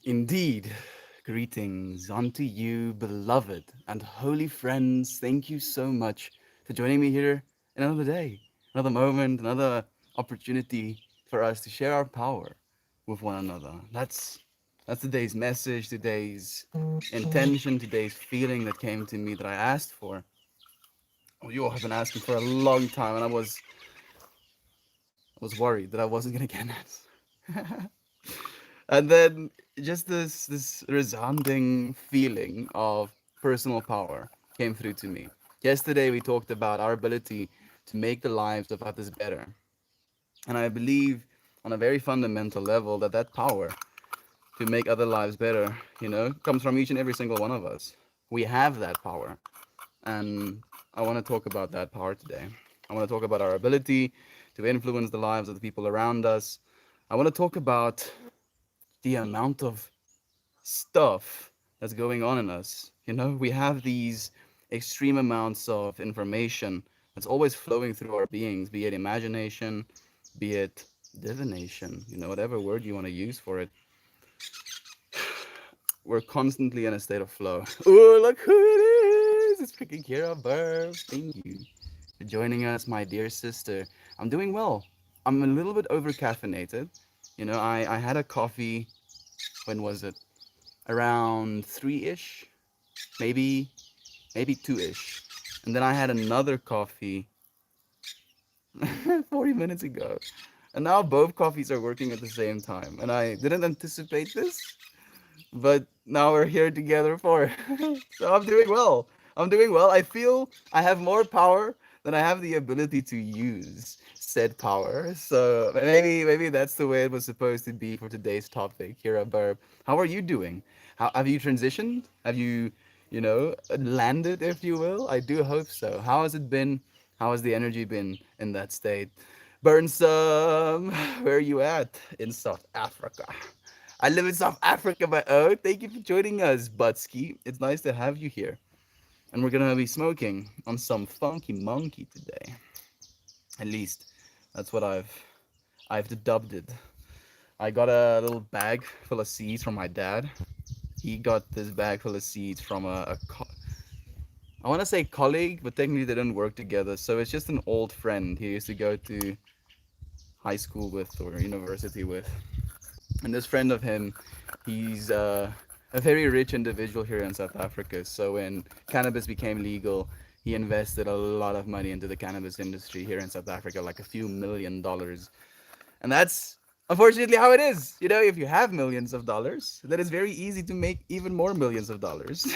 Indeed, greetings unto you, beloved and holy friends. Thank you so much for joining me here in another day, another moment, another opportunity for us to share our power with one another. That's today's message, today's intention, today's feeling that came to me that I asked for. Oh, you all have been asking for a long time, and I was worried that I wasn't gonna get an answer. And then just this resounding feeling of personal power came through to me. Yesterday we talked about our ability to make the lives of others better, and I believe on a very fundamental level that that power to make other lives better, comes from each and every single one of us. We have that power, and I want to talk about that power today. I want to talk about our ability to influence the lives of the people around us. I want to talk about the amount of stuff that's going on in us. We have these extreme amounts of information that's always flowing through our beings, be it imagination, be it divination, whatever word you want to use for it. We're constantly in a state of flow. Oh, look who it is! It's freaking Kira Burr. Thank you for joining us, my dear sister. I'm doing well. I'm a little bit over caffeinated. I had a coffee. When was it? Around 3-ish, maybe 2-ish. And then I had another coffee 40 minutes ago. And now both coffees are working at the same time. And I didn't anticipate this, but now we're here together for it. So I'm doing well. I'm doing well. I feel I have more power than I have the ability to use said power. So maybe that's the way it was supposed to be for today's topic here at Burb. How are you doing? How have you transitioned? Have you, landed, if you will? I do hope so. How has it been? How has the energy been in that state? Burn some. Where are you at? In South Africa. I live in South Africa, but oh, thank you for joining us, Butsky. It's nice to have you here. And we're gonna be smoking on some funky monkey today. At least that's what I've dubbed it. I got a little bag full of seeds from my dad. He got this bag full of seeds from I want to say colleague, but technically they didn't work together. So it's just an old friend he used to go to high school with or university with. And this friend of him, he's a very rich individual here in South Africa. So when cannabis became legal, he invested a lot of money into the cannabis industry here in South Africa, like a few $1 million. And that's unfortunately how it is. If you have millions of dollars, then it's very easy to make even more millions of dollars.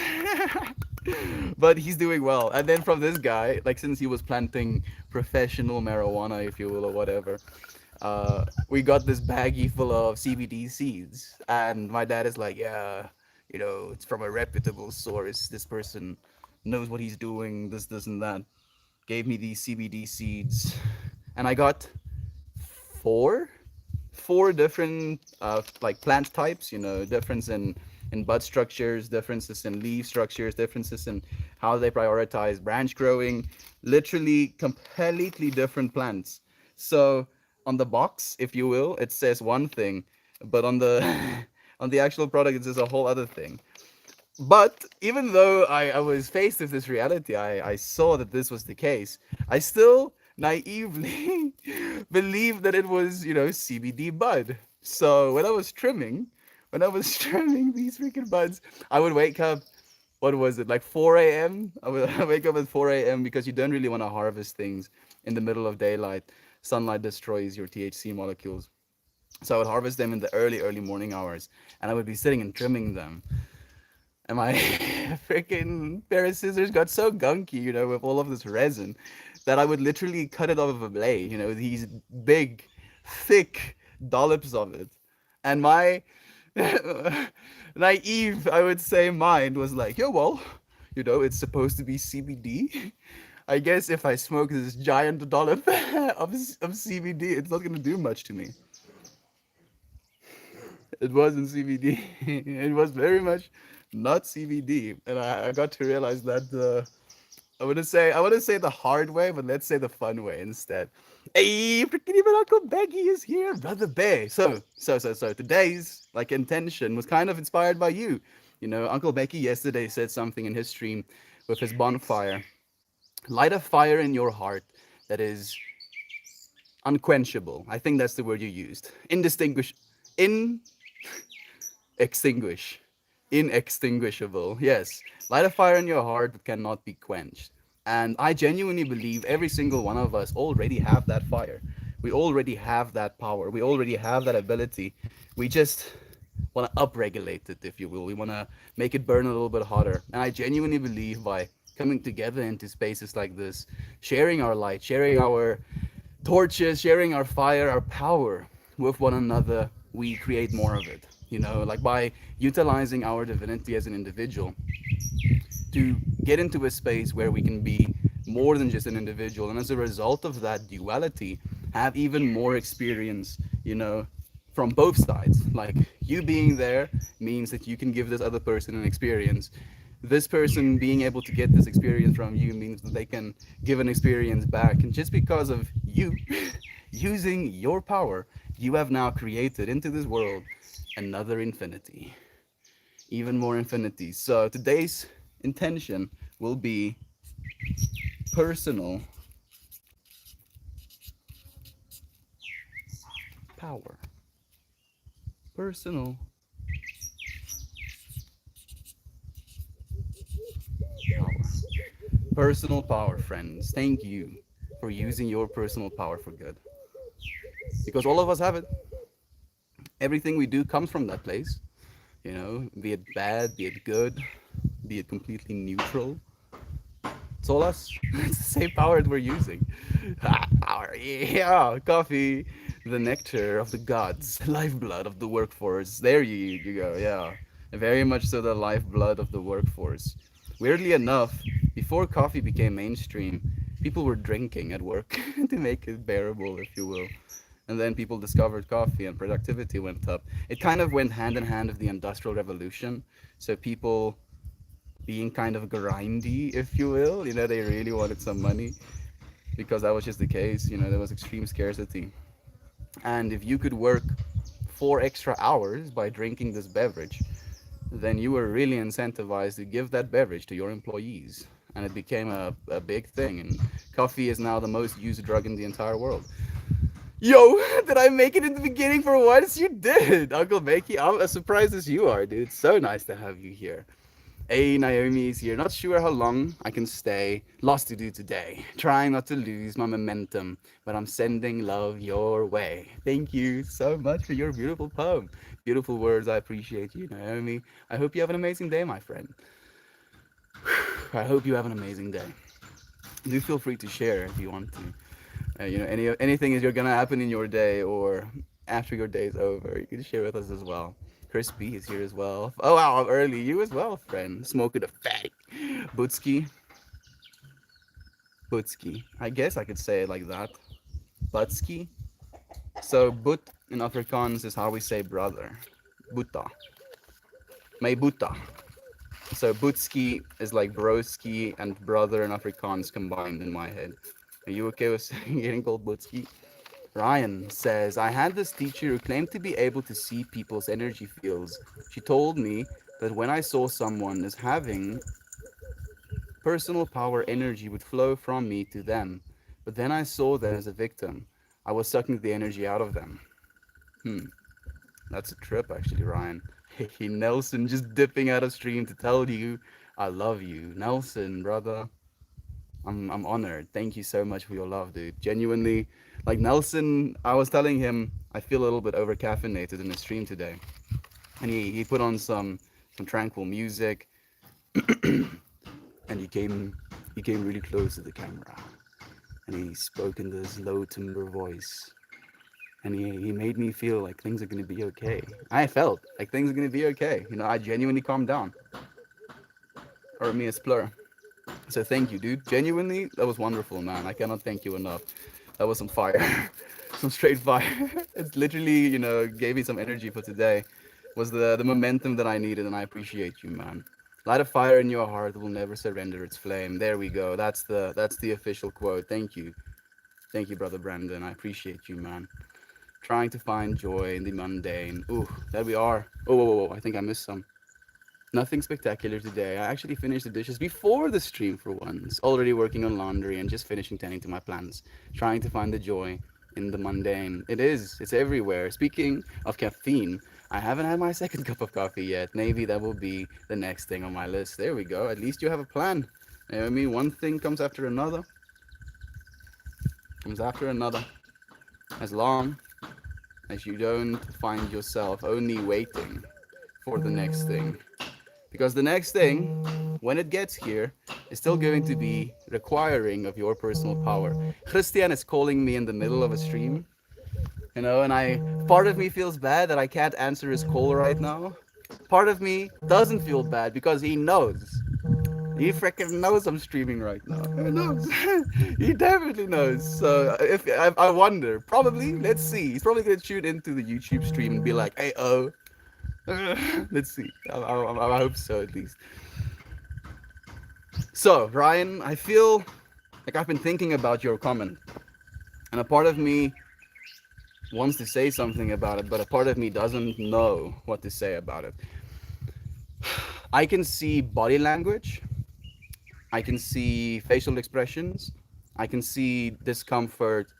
But he's doing well. And then from this guy, like since he was planting professional marijuana, if you will, or whatever, we got this baggie full of CBD seeds. And my dad is like, yeah, it's from a reputable source. This person knows what he's doing, this, and that. Gave me these CBD seeds. And I got four four different like plant types, difference in bud structures, differences in leaf structures, differences in how they prioritize branch growing, literally completely different plants. So on the box, if you will, it says one thing, but on the on the actual product it says a whole other thing. But even though I was faced with this reality, I saw that this was the case. I still naively believed that it was, CBD bud. So when I was trimming these freaking buds, I would wake up, what was it, like 4 a.m.? I would wake up at 4 a.m. because you don't really want to harvest things in the middle of daylight. Sunlight destroys your THC molecules. So I would harvest them in the early morning hours, and I would be sitting and trimming them, and my freaking pair of scissors got so gunky, with all of this resin, that I would literally cut it off of a blade, these big, thick dollops of it. And my naive, I would say, mind was like, yeah, well, it's supposed to be CBD. I guess if I smoke this giant dollop of CBD, it's not going to do much to me. It wasn't CBD. It was very much not CBD, and I got to realize that I wouldn't say the hard way, but let's say the fun way instead. Hey, freaking even Uncle Becky is here, brother Bear. So today's like intention was kind of inspired by you. You know, Uncle Becky yesterday said something in his stream with his bonfire. Light a fire in your heart that is unquenchable. I think that's the word you used. Indistinguish, extinguish, inextinguishable. Yes, light a fire in your heart that cannot be quenched. And I genuinely believe every single one of us already have that fire. We already have that power. We already have that ability. We just want to upregulate it, if you will. We want to make it burn a little bit hotter. And I genuinely believe by coming together into spaces like this, sharing our light, sharing our torches, sharing our fire, our power with one another, we create more of it. You know, like by utilizing our divinity as an individual to get into a space where we can be more than just an individual. And as a result of that duality, have even more experience, you know, from both sides. Like you being there means that you can give this other person an experience. This person being able to get this experience from you means that they can give an experience back. And just because of you using your power, you have now created into this world another infinity, even more infinities. So today's intention will be personal power. Personal power. Personal power, friends. Thank you for using your personal power for good. Because all of us have it. Everything we do comes from that place. You know, be it bad, be it good, be it completely neutral. It's all us. It's the same power that we're using. Power, yeah, coffee, the nectar of the gods, lifeblood of the workforce. There you go, yeah. Very much so the lifeblood of the workforce. Weirdly enough, before coffee became mainstream, people were drinking at work to make it bearable, if you will. And then people discovered coffee and productivity went up. It kind of went hand in hand with the Industrial Revolution. So people being kind of grindy, if you will. You know, they really wanted some money because that was just the case. You know, there was extreme scarcity. And if you could work 4 extra hours by drinking this beverage, then you were really incentivized to give that beverage to your employees. And it became a big thing. And coffee is now the most used drug in the entire world. Yo, did I make it in the beginning for once? You did, Uncle Makey. I'm as surprised as you are, dude. It's so nice to have you here. Hey, Naomi is here. Not sure how long I can stay. Lots to do today. Trying not to lose my momentum, but I'm sending love your way. Thank you so much for your beautiful poem. Beautiful words. I appreciate you, Naomi. I hope you have an amazing day, my friend. I hope you have an amazing day. Do feel free to share if you want to. You know, anything is gonna happen in your day or after your day is over, you can share with us as well. Chris B is here as well. Oh wow, I'm early. You as well, friend. Smoking the fat. Butski. Butski. I guess I could say it like that. Butski. So but in Afrikaans is how we say brother. Buta. May buta. So Butski is like broski and brother and Afrikaans combined in my head. Are you okay with getting called Butski? Ryan says, I had this teacher who claimed to be able to see people's energy fields. She told me that when I saw someone as having personal power, energy would flow from me to them. But then I saw them as a victim. I was sucking the energy out of them. Hmm, that's a trip, actually, Ryan. Hey, Nelson just dipping out of stream to tell you I love you. Nelson, brother. I'm honored. Thank you so much for your love, dude. Genuinely, like Nelson, I was telling him I feel a little bit over caffeinated in the stream today, and he put on some tranquil music, and he came really close to the camera, and he spoke in this low timbre voice, and he made me feel like things are gonna be okay. I felt like things are gonna be okay. You know, I genuinely calmed down, or me a splur. So thank you, dude. Genuinely, that was wonderful, man. I cannot thank you enough. That was some fire, some straight fire. It's literally, you know, gave me some energy for today. Was the momentum that I needed, and I appreciate you, man. Light a fire in your heart that will never surrender its flame. There we go. That's the official quote. Thank you. Thank you, brother Brandon. I appreciate you, man. Trying to find joy in the mundane. Ooh, there we are. Oh, whoa, whoa, whoa. I think I missed some. Nothing spectacular today. I actually finished the dishes before the stream for once. Already working on laundry and just finishing tending to my plants. Trying to find the joy in the mundane. It is. It's everywhere. Speaking of caffeine, I haven't had my second cup of coffee yet. Maybe that will be the next thing on my list. There we go. At least you have a plan. You know what I mean? One thing comes after another, comes after another. As long as you don't find yourself only waiting for the next thing. Because the next thing, when it gets here, is still going to be requiring of your personal power. Christian is calling me in the middle of a stream, you know, and part of me feels bad that I can't answer his call right now. Part of me doesn't feel bad because he knows. He freaking knows I'm streaming right now. He knows. He definitely knows. So if I wonder, probably, let's see. He's probably gonna tune into the YouTube stream and be like, "Hey, oh, let's see." I hope so at least. So, Ryan, I feel like I've been thinking about your comment, and a part of me wants to say something about it, but a part of me doesn't know what to say about it. I can see body language, I can see facial expressions, I can see discomfort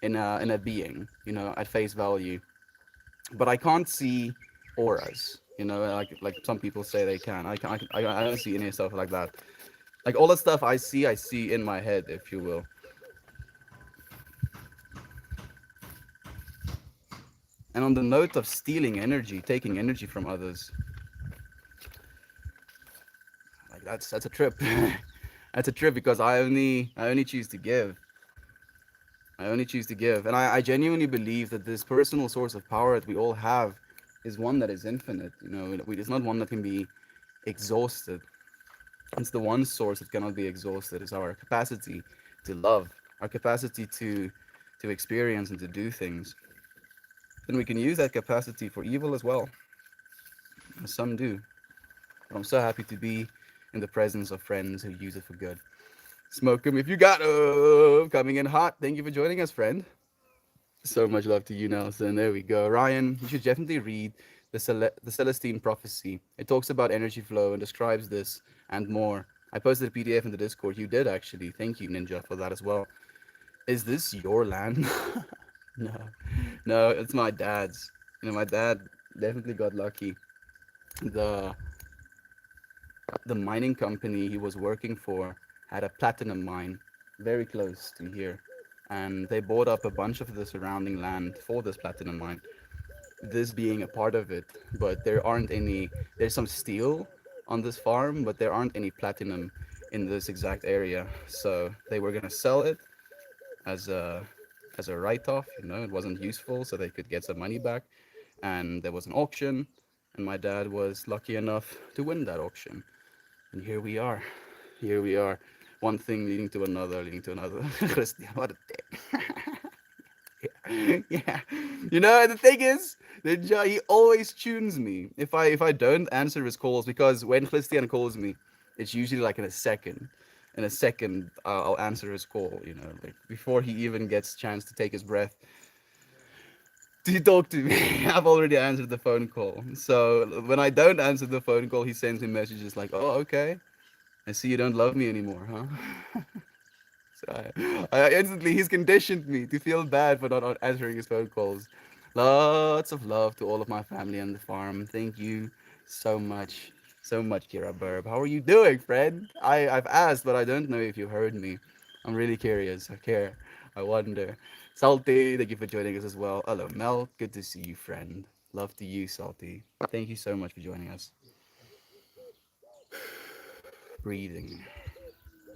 in a being, you know, at face value, but I can't see auras. You know, like some people say they can. I don't see any stuff like that. Like all the stuff I see in my head, if you will. And on the note of stealing energy, taking energy from others, like that's a trip. That's a trip because I only choose to give. I only choose to give, and I genuinely believe that this personal source of power that we all have is one that is infinite. You know, it's not one that can be exhausted. It's the one source that cannot be exhausted. It's our capacity to love, our capacity to experience and to do things. And we can use that capacity for evil as well, as some do. But I'm so happy to be in the presence of friends who use it for good. Smoke 'em if you got 'em. Coming in hot. Thank you for joining us, friend. So much love to you, Nelson. There we go. Ryan, you should definitely read the Celestine Prophecy. It talks about energy flow and describes this and more. I posted a PDF in the Discord. You did actually. Thank you, Ninja, for that as well. Is this your land? No, no, it's my dad's. You know, my dad definitely got lucky. The the mining company he was working for had a platinum mine very close to here, and they bought up a bunch of the surrounding land for this platinum mine, this being a part of it. But there aren't any, there's some steel on this farm, but there aren't any platinum in this exact area. So they were gonna sell it as a write-off. You know, it wasn't useful, so they could get some money back. And there was an auction, and my dad was lucky enough to win that auction. And here we are. Here we are. One thing leading to another, leading to another. Christian, what a dick. Yeah. You know, the thing is, he always tunes me if I don't answer his calls, because when Christian calls me, it's usually like in a second. In a second, I'll answer his call. You know, like before he even gets chance to take his breath to talk to me. I've already answered the phone call. So when I don't answer the phone call, he sends me messages like, "Oh, okay. I see you don't love me anymore, huh?" So I instantly, he's conditioned me to feel bad for not answering his phone calls. Lots of love to all of my family on the farm. Thank you so much, Kira Burb. How are you doing, friend? I've asked, but I don't know if you heard me. I'm really curious. I care. I wonder. Salty, thank you for joining us as well. Hello, Mel. Good to see you, friend. Love to you, Salty. Thank you so much for joining us. Breathing,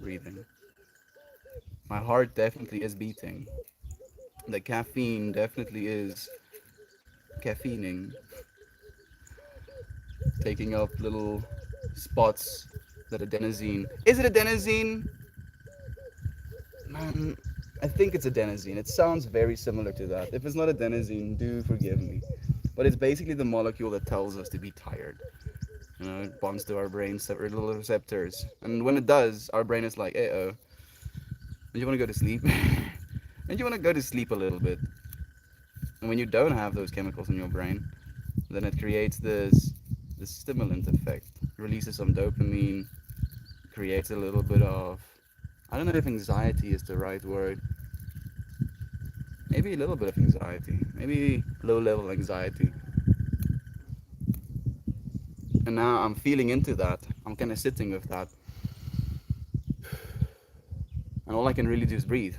breathing. My heart definitely is beating. The caffeine definitely is caffeining, taking up little spots that adenosine. Is it adenosine? Man, I think it's adenosine. It sounds very similar to that. If it's not adenosine, do forgive me. But it's basically the molecule that tells us to be tired. You know, it bonds to our brain's little receptors. And when it does, our brain is like, hey, oh, do you want to go to sleep? and you want to go to sleep a little bit. And when you don't have those chemicals in your brain, then it creates this stimulant effect, releases some dopamine, creates a little bit of, I don't know if anxiety is the right word, maybe a little bit of anxiety, maybe low level anxiety. And now I'm feeling into that. I'm kind of sitting with that, and all I can really do is breathe.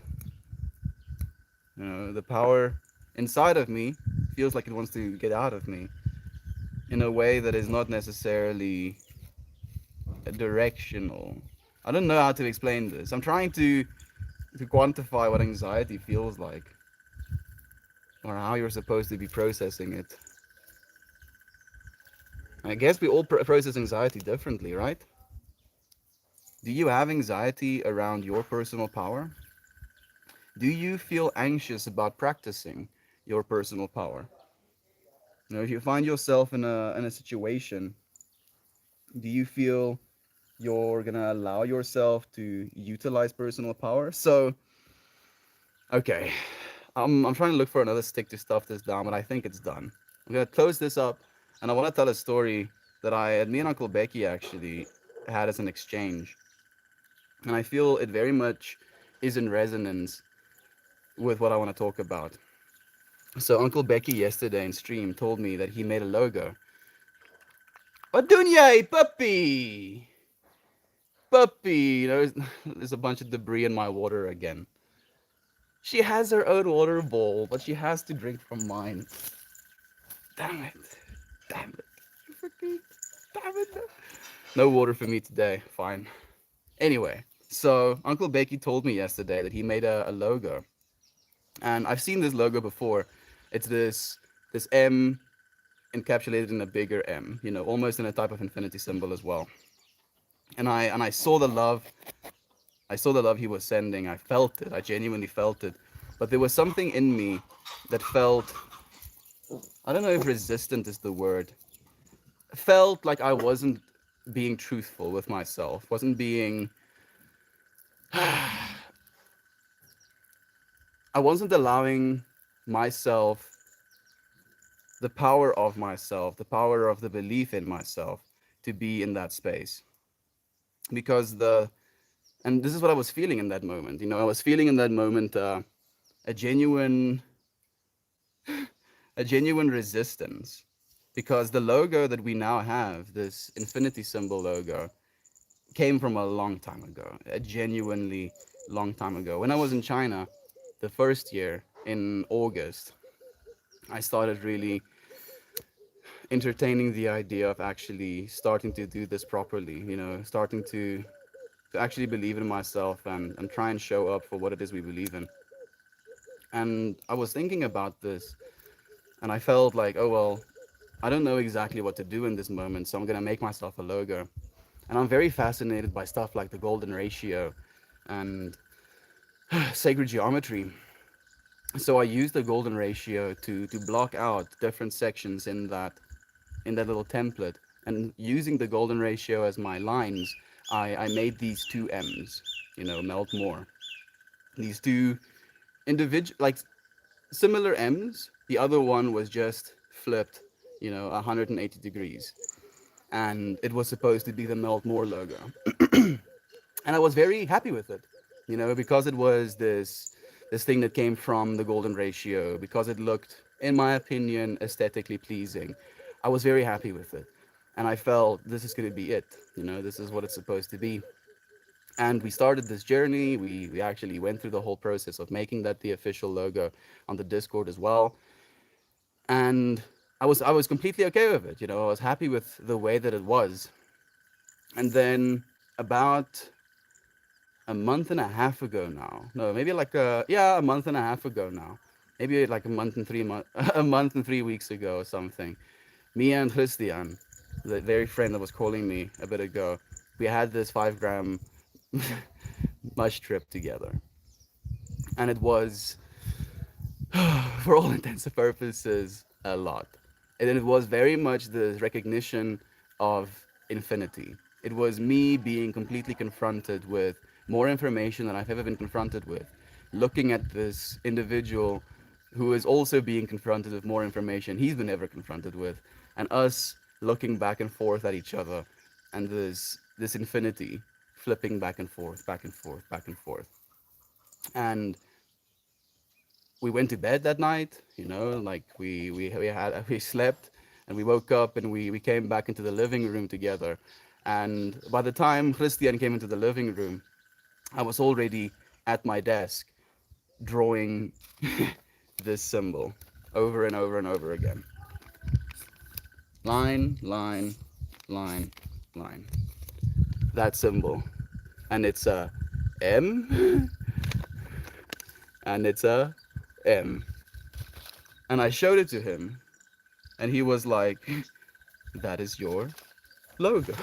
The power inside of me feels like it wants to get out of me in a way that is not necessarily directional. I don't know how to explain this. I'm trying to quantify what anxiety feels like, or how you're supposed to be processing it. I guess we all process anxiety differently, right? Do you have anxiety around your personal power? Do you feel anxious about practicing your personal power? If you find yourself in a situation, do you feel you're gonna allow yourself to utilize personal power? So, okay, I'm trying to look for another stick to stuff this down, but I think it's done. I'm gonna close this up, and I want to tell a story that me and Uncle Becky actually had as an exchange, and I feel it very much is in resonance with what I want to talk about. So Uncle Becky yesterday in stream told me that he made a logo. Adunya, puppy, puppy. There's a bunch of debris in my water again. She has her own water bowl, but she has to drink from mine. Damn it. Damn it. Damn it. No water for me today. Fine. Anyway, so Uncle Becky told me yesterday that he made a logo. And I've seen this logo before. It's this M encapsulated in a bigger M, almost in a type of infinity symbol as well. And I saw the love. I saw the love he was sending. I felt it. I genuinely felt it. But there was something in me that felt, I don't know if resistant is the word, felt like I wasn't being truthful with myself, wasn't being, I wasn't allowing myself the power of myself, the power of the belief in myself to be in that space. Because and this is what I was feeling in that moment. I was feeling in that moment a genuine, a genuine resistance, because the logo that we now have, this infinity symbol logo, came from a long time ago, a genuinely long time ago. When I was in China, the first year in August, I started really entertaining the idea of actually starting to do this properly, starting to actually believe in myself and try and show up for what it is we believe in. And I was thinking about this, and I felt like, oh, well, I don't know exactly what to do in this moment, so I'm going to make myself a logo. And I'm very fascinated by stuff like the golden ratio and sacred geometry. So I used the golden ratio to block out different sections in that little template. And using the golden ratio as my lines, I made these two M's, melt more. These two individual, like, similar M's. The other one was just flipped, 180 degrees. And it was supposed to be the Melt More logo. And I was very happy with it, because it was this thing that came from the golden ratio, because it looked, in my opinion, aesthetically pleasing. I was very happy with it, and I felt this is going to be it. This is what it's supposed to be. And we started this journey. We actually went through the whole process of making that the official logo on the Discord as well. And I was completely okay with it. I was happy with the way that it was. And then about a month and a half ago now. No, maybe like a month and a half ago now. Maybe like a month and 3 months, a month and 3 weeks ago or something. Me and Christian, the very friend that was calling me a bit ago, we had this 5 gram mush trip together, and it was, for all intents and purposes, a lot. And it was very much the recognition of infinity. It was me being completely confronted with more information than I've ever been confronted with. looking at this individual who is also being confronted with more information he's been ever confronted with, and us looking back and forth at each other, and this infinity flipping back and forth, back and forth, back and forth. And we went to bed that night, like we slept, and we woke up, and we came back into the living room together. And by the time Christian came into the living room, I was already at my desk drawing this symbol over and over and over again. Line, line, line, line. That symbol. And it's a M, and it's a M. And I showed it to him, and he was like, that is your logo.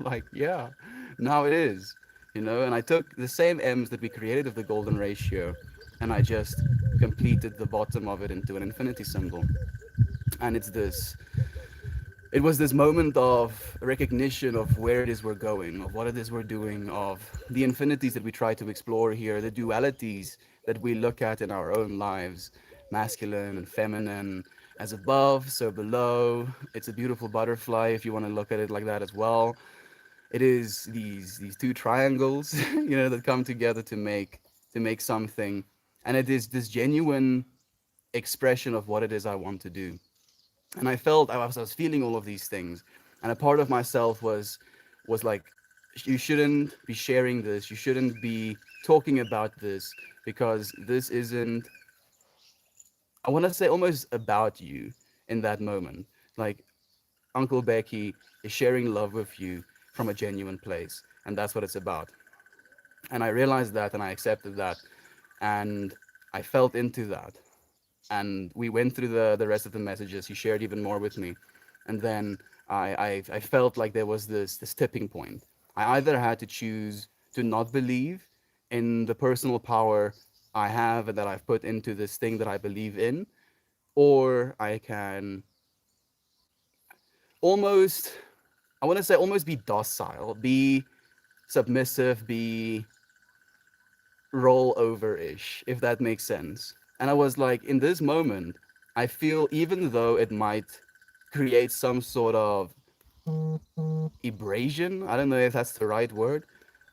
Like, yeah, now it is. And I took the same M's that we created of the golden ratio, and I just completed the bottom of it into an infinity symbol. And it was this moment of recognition of where it is we're going, of what it is we're doing, of the infinities that we try to explore here, the dualities that we look at in our own lives, masculine and feminine, as above, so below. It's a beautiful butterfly if you want to look at it like that as well. It is these two triangles, that come together to make something, and it is this genuine expression of what it is I want to do. And I was feeling all of these things, and a part of myself was like, you shouldn't be sharing this, you shouldn't be talking about this, because this isn't, I want to say, almost about you in that moment. Like, Uncle Becky is sharing love with you from a genuine place, and that's what it's about. And I realized that, and I accepted that, and I felt into that. And we went through the rest of the messages. He shared even more with me, and then I felt like there was this tipping point. I either had to choose to not believe in the personal power I have and that I've put into this thing that I believe in, or I can almost, I want to say, almost be docile, be submissive, be roll over ish, if that makes sense. And I was like, in this moment, I feel, even though it might create some sort of abrasion, I don't know if that's the right word,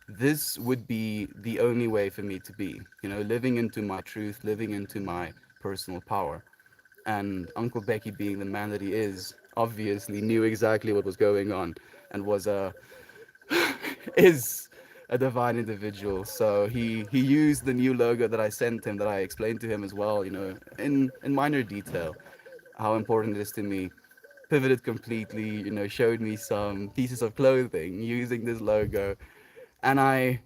this would be the only way for me to be, living into my truth, living into my personal power. And Uncle Becky, being the man that he is, obviously knew exactly what was going on, and was is a divine individual. So he used the new logo that I sent him, that I explained to him as well, in minor detail, how important it is to me. Pivoted completely, showed me some pieces of clothing using this logo. And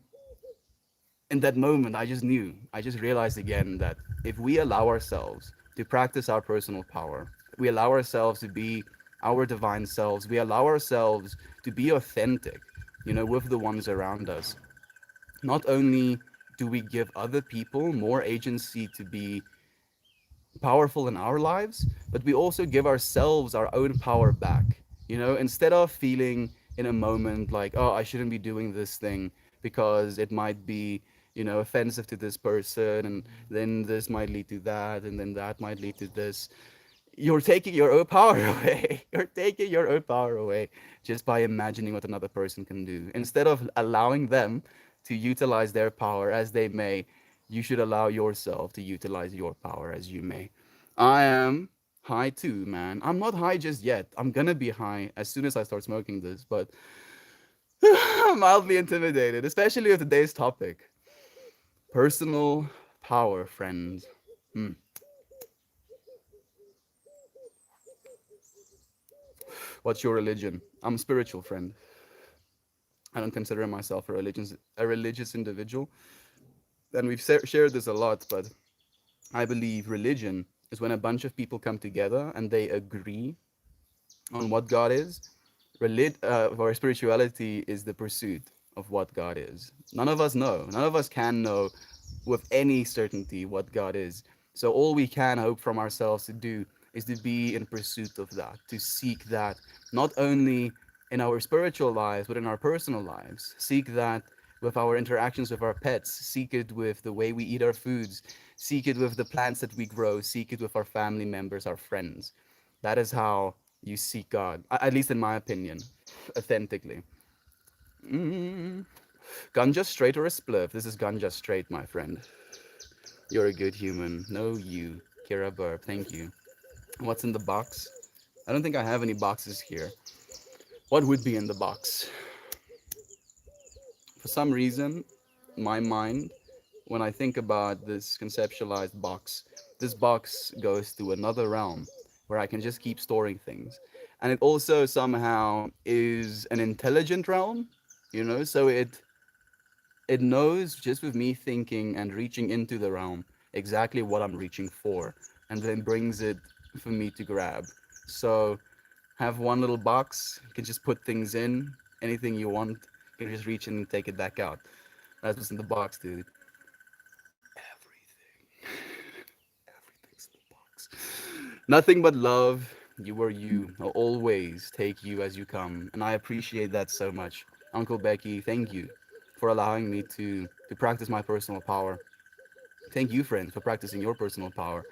in that moment, I just knew, I just realized again that if we allow ourselves to practice our personal power, we allow ourselves to be our divine selves, we allow ourselves to be authentic, with the ones around us, not only do we give other people more agency to be powerful in our lives, but we also give ourselves our own power back. Instead of feeling in a moment like, oh, I shouldn't be doing this thing because it might be, offensive to this person, and then this might lead to that, and then that might lead to this. You're taking your own power away. You're taking your own power away just by imagining what another person can do. Instead of allowing them to utilize their power as they may, you should allow yourself to utilize your power as you may. I am high too, man. I'm not high just yet. I'm gonna be high as soon as I start smoking this, but I'm mildly intimidated, especially with today's topic. Personal power, friends. Hmm. What's your religion? I'm a spiritual friend. I don't consider myself a religious individual, and we've shared this a lot. But I believe religion is when a bunch of people come together and they agree on what God is. Or spirituality is the pursuit of what God is. None of us know. None of us can know with any certainty what God is. So all we can hope from ourselves to do is to be in pursuit of that, to seek that, not only in our spiritual lives, but in our personal lives. Seek that with our interactions with our pets, seek it with the way we eat our foods, seek it with the plants that we grow, seek it with our family members, our friends. That is how you seek God, at least in my opinion, authentically. Mm. Ganja straight or a spliff? This is ganja straight, my friend. You're a good human. No, you. Kira Burp, thank you. What's in the box? I don't think I have any boxes here. What would be in the box? For some reason, my mind, when I think about this conceptualized box, this box goes to another realm where I can just keep storing things. And it also somehow is an intelligent realm, so it knows just with me thinking and reaching into the realm exactly what I'm reaching for, and then brings it for me to grab. So have one little box, you can just put things in, anything you want, you can just reach in and take it back out. That's what's in the box, dude. Everything. Everything's in the box. Nothing but love. You are you. I'll always take you as you come. And I appreciate that so much. Uncle Becky, thank you for allowing me to practice my personal power. Thank you, friends, for practicing your personal power.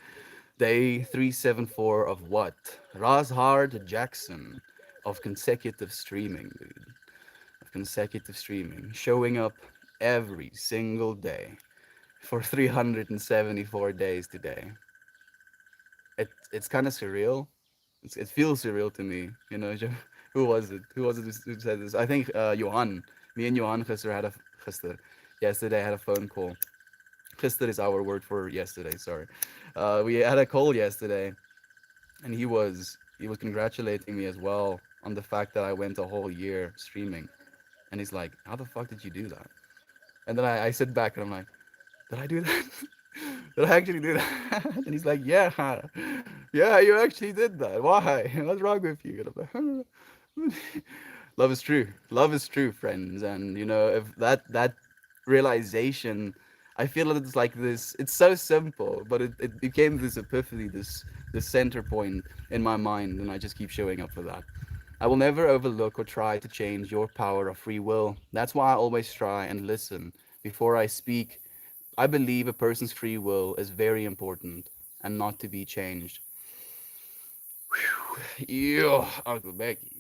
Day 374 of what? Razhard Jackson of consecutive streaming, dude. Of consecutive streaming. Showing up every single day for 374 days today. It's kind of surreal. It feels surreal to me. Who was it? Who was it who said this? I think Johan. Me and Johan gister, yesterday had a phone call. Gister is our word for yesterday. Sorry, we had a call yesterday, and he was congratulating me as well on the fact that I went a whole year streaming, and he's like, "How the fuck did you do that?" And then I sit back and I'm like, "Did I do that? Did I actually do that?" And he's like, "Yeah, yeah, you actually did that. Why? What's wrong with you?" And I'm like, love is true. Love is true, friends. And if that realization, I feel that it's like this. It's so simple, but it became this epiphany, this center point in my mind, and I just keep showing up for that. I will never overlook or try to change your power of free will. That's why I always try and listen before I speak. I believe a person's free will is very important and not to be changed. Yeah, Uncle Becky.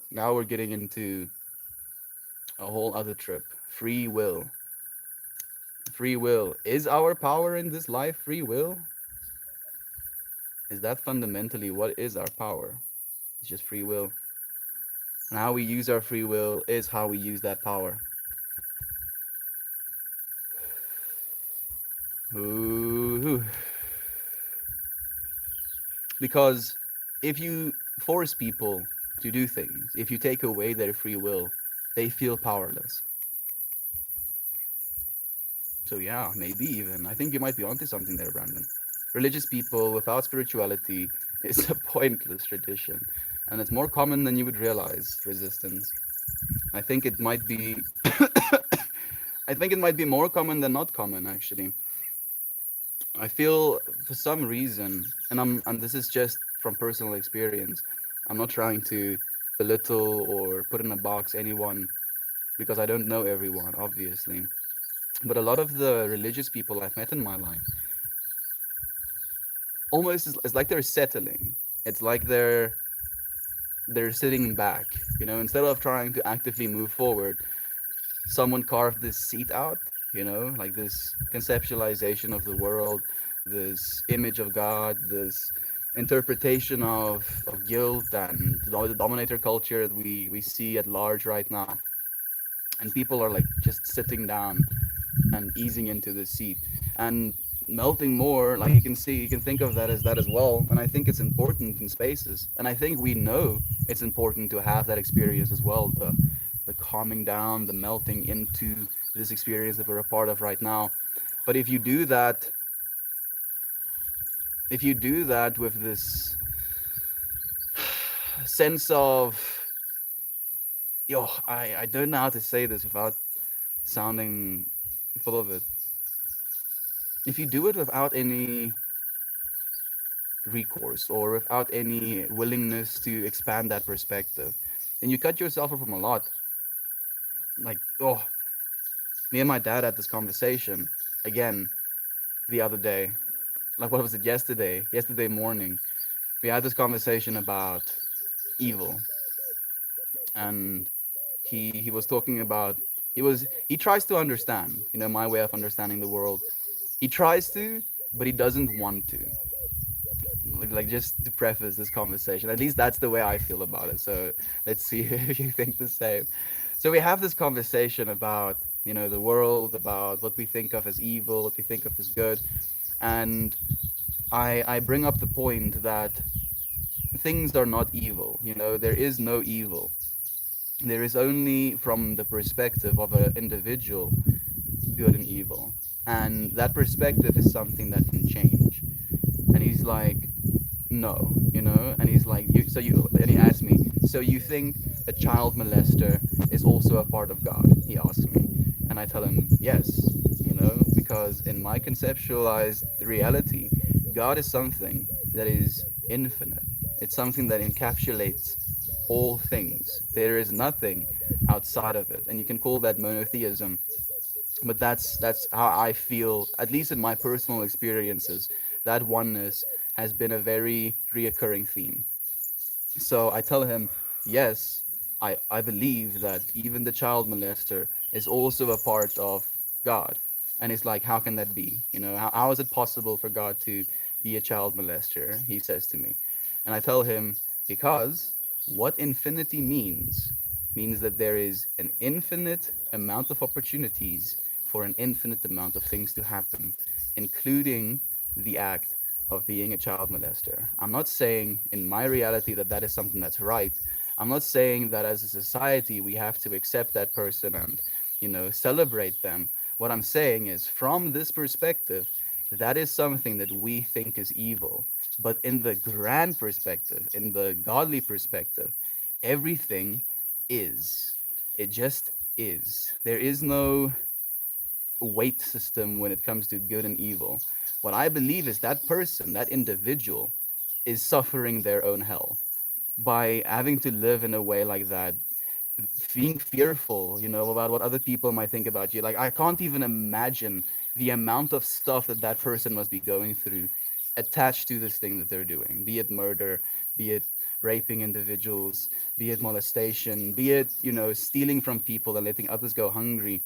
Now we're getting into a whole other trip. Free will. Free will. Is our power in this life free will? Is that fundamentally what is our power? It's just free will. And how we use our free will is how we use that power. Ooh. Because if you force people to do things, if you take away their free will, they feel powerless. So yeah, maybe even. I think you might be onto something there, Brandon. Religious people without spirituality is a pointless tradition, and it's more common than you would realize. Resistance. I think it might be. I think it might be more common than not common, actually. I feel for some reason, and this is just from personal experience. I'm not trying to belittle or put in a box anyone because I don't know everyone, obviously. But a lot of the religious people I've met in my life almost it's like they're settling. It's like they're sitting back. Instead of trying to actively move forward, someone carved this seat out. Like this conceptualization of the world, this image of God, this interpretation of guilt and the dominator culture that we see at large right now. And people are like just sitting down and easing into the seat and melting more. Like you can think of that as well. And I think it's important in spaces, and I think we know it's important to have that experience as well, the calming down, the melting into this experience that we're a part of right now. But if you do that with this sense of, I don't know how to say this without sounding full of it. If you do it without any recourse or without any willingness to expand that perspective, then you cut yourself off from a lot. Like, Me and my dad had this conversation again the other day. Like, what was it, yesterday? Yesterday morning. We had this conversation about evil, and he was talking about, he tries to understand, my way of understanding the world. He tries to, but he doesn't want to. Like, just to preface this conversation, at least that's the way I feel about it. So let's see if you think the same. So we have this conversation about, the world, about what we think of as evil, what we think of as good, and I bring up the point that things are not evil. There is no evil. There is only, from the perspective of an individual, good and evil. And that perspective is something that can change. And he's like, no, and he's like, and he asked me, so you think a child molester is also a part of God? He asks me. And I tell him, yes, because in my conceptualized reality, God is something that is infinite. It's something that encapsulates all things. There is nothing outside of it. And you can call that monotheism, but that's how I feel, at least in my personal experiences. That oneness has been a very reoccurring theme. So I tell him, yes, I believe that even the child molester is also a part of God. And he's like, how can that be? How is it possible for God to be a child molester? He says to me. And I tell him, because what infinity means that there is an infinite amount of opportunities for an infinite amount of things to happen, including the act of being a child molester. I'm not saying in my reality that that is something that's right. I'm not saying that as a society we have to accept that person and, celebrate them. What I'm saying is, from this perspective, that is something that we think is evil. But in the grand perspective, in the godly perspective, everything is. It just is. There is no weight system when it comes to good and evil. What I believe is that person, that individual, is suffering their own hell by having to live in a way like that, being fearful, about what other people might think about you. Like, I can't even imagine the amount of stuff that that person must be going through attached to this thing that they're doing, be it murder, be it raping individuals, be it molestation, be it, stealing from people and letting others go hungry.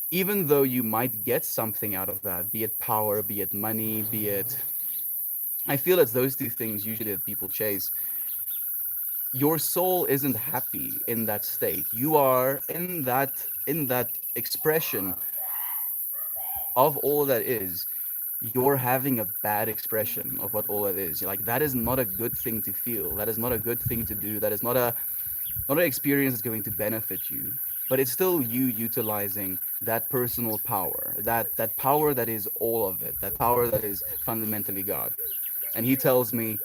Even though you might get something out of that, be it power, be it money, be it, I feel it's those two things usually that people chase. Your soul isn't happy in that state. You are in that expression of all that is. You're having a bad expression of what all that is. Like, that is not a good thing to feel. That is not a good thing to do. That is not an experience that's going to benefit you. But it's still you utilizing that personal power, that power that is all of it, that power that is fundamentally God. And he tells me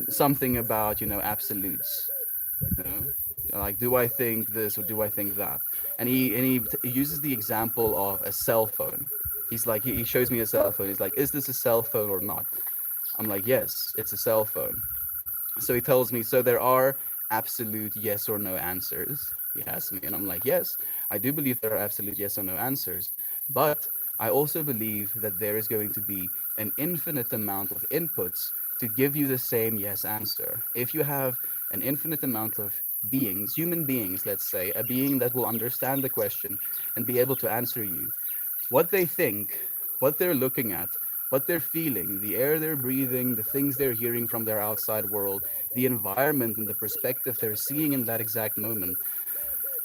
something about, absolutes. You know, like, do I think this or do I think that? And he uses the example of a cell phone. He's like, he shows me a cell phone. He's like, is this a cell phone or not? I'm like, yes, it's a cell phone. So he tells me, so there are absolute yes or no answers. He asks me, and I'm like, yes, I do believe there are absolute yes or no answers. But I also believe that there is going to be an infinite amount of inputs to give you the same yes answer. If you have an infinite amount of beings, human beings, let's say, a being that will understand the question and be able to answer you, what they think, what they're looking at, what they're feeling, the air they're breathing, the things they're hearing from their outside world, the environment and the perspective they're seeing in that exact moment,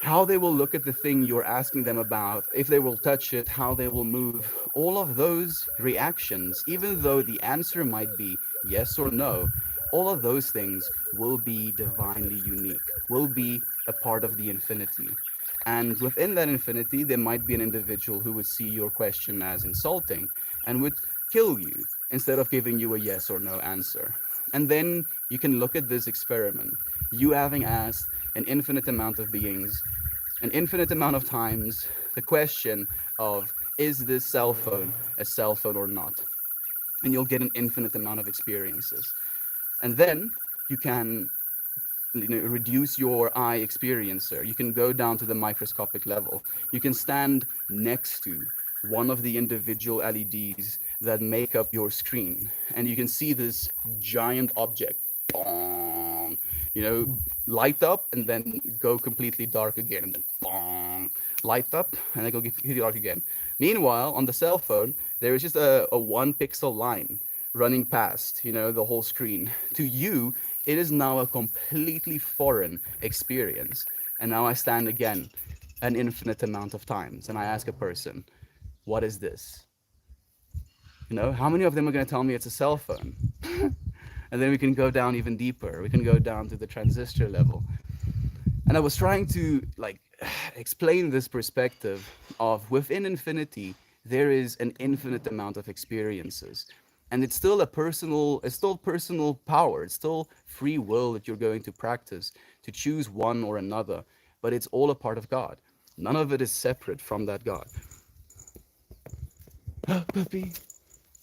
how they will look at the thing you're asking them about, if they will touch it, how they will move, all of those reactions, even though the answer might be yes or no, all of those things will be divinely unique, will be a part of the infinity. And within that infinity, there might be an individual who would see your question as insulting and would kill you instead of giving you a yes or no answer. And then you can look at this experiment. You having asked an infinite amount of beings, an infinite amount of times, the question of, is this cell phone a cell phone or not? And you'll get an infinite amount of experiences. And then you can reduce your eye experiencer. You can go down to the microscopic level. You can stand next to one of the individual LEDs that make up your screen, and you can see this giant object, bong, light up and then go completely dark again, and then bong, light up and then go completely dark again. Meanwhile, on the cell phone, there is just a 1 pixel line running past, the whole screen. To you, it is now a completely foreign experience. And now I stand again an infinite amount of times and I ask a person, what is this? How many of them are going to tell me it's a cell phone? And then we can go down even deeper. We can go down to the transistor level. And I was trying to explain this perspective of within infinity, there is an infinite amount of experiences. And it's still personal power. It's still free will that you're going to practice to choose one or another. But it's all a part of God. None of it is separate from that God. Puppy.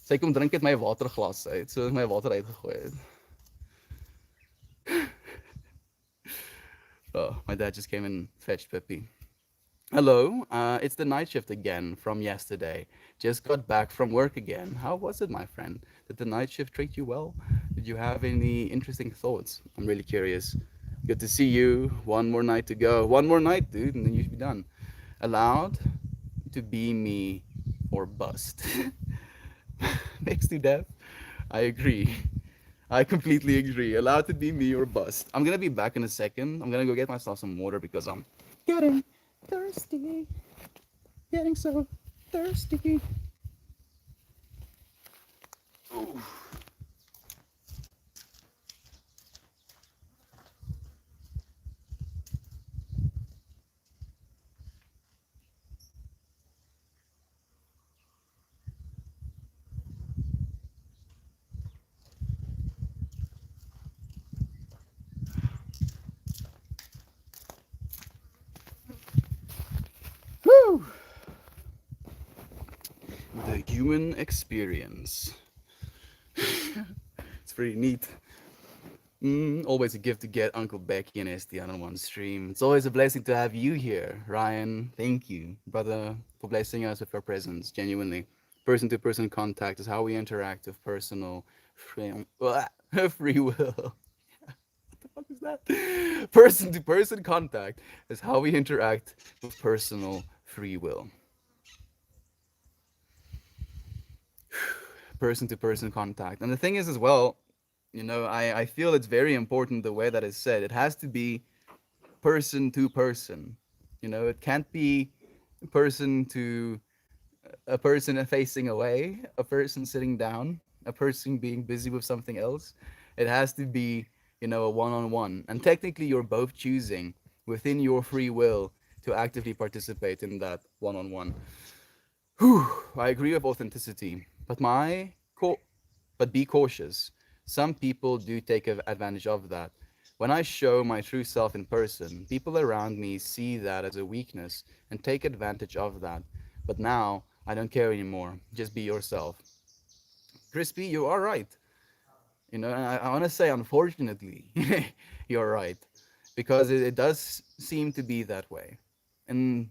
Sy kom drink uit my waterglas uit, so my water uitgegooi het. Oh, my dad just came and fetched Pippi. Hello, it's the night shift again from yesterday. Just got back from work again. How was it, my friend? Did the night shift treat you well? Did you have any interesting thoughts? I'm really curious. Good to see you. One more night to go. One more night, dude, and then you should be done. Allowed to be me or bust. Next to death. I agree. I completely agree. Allowed to be me or bust. I'm gonna be back in a second. I'm gonna go get myself some water because I'm getting thirsty. Getting so thirsty. Ooh. Woo! The human experience. It's pretty neat. Always a gift to get Uncle Becky and Estian on one stream. It's always a blessing to have you here, Ryan. Thank you, brother, for blessing us with your presence. Genuinely, person-to-person contact is how we interact with personal free will. What the fuck is that? Person-to-person contact is how we interact with personal free will. Person-to-person contact, and the thing is as well, I feel it's very important the way that is said. It has to be person to person. It can't be person to a person facing away, a person sitting down, a person being busy with something else. It has to be, a one-on-one. And technically, you're both choosing within your free will to actively participate in that one-on-one. I agree with authenticity, but be cautious. Some people do take advantage of that. When I show my true self in person, people around me see that as a weakness and take advantage of that. But now, I don't care anymore. Just be yourself. Crispy, you are right. I want to say, unfortunately, you're right. Because it does seem to be that way. And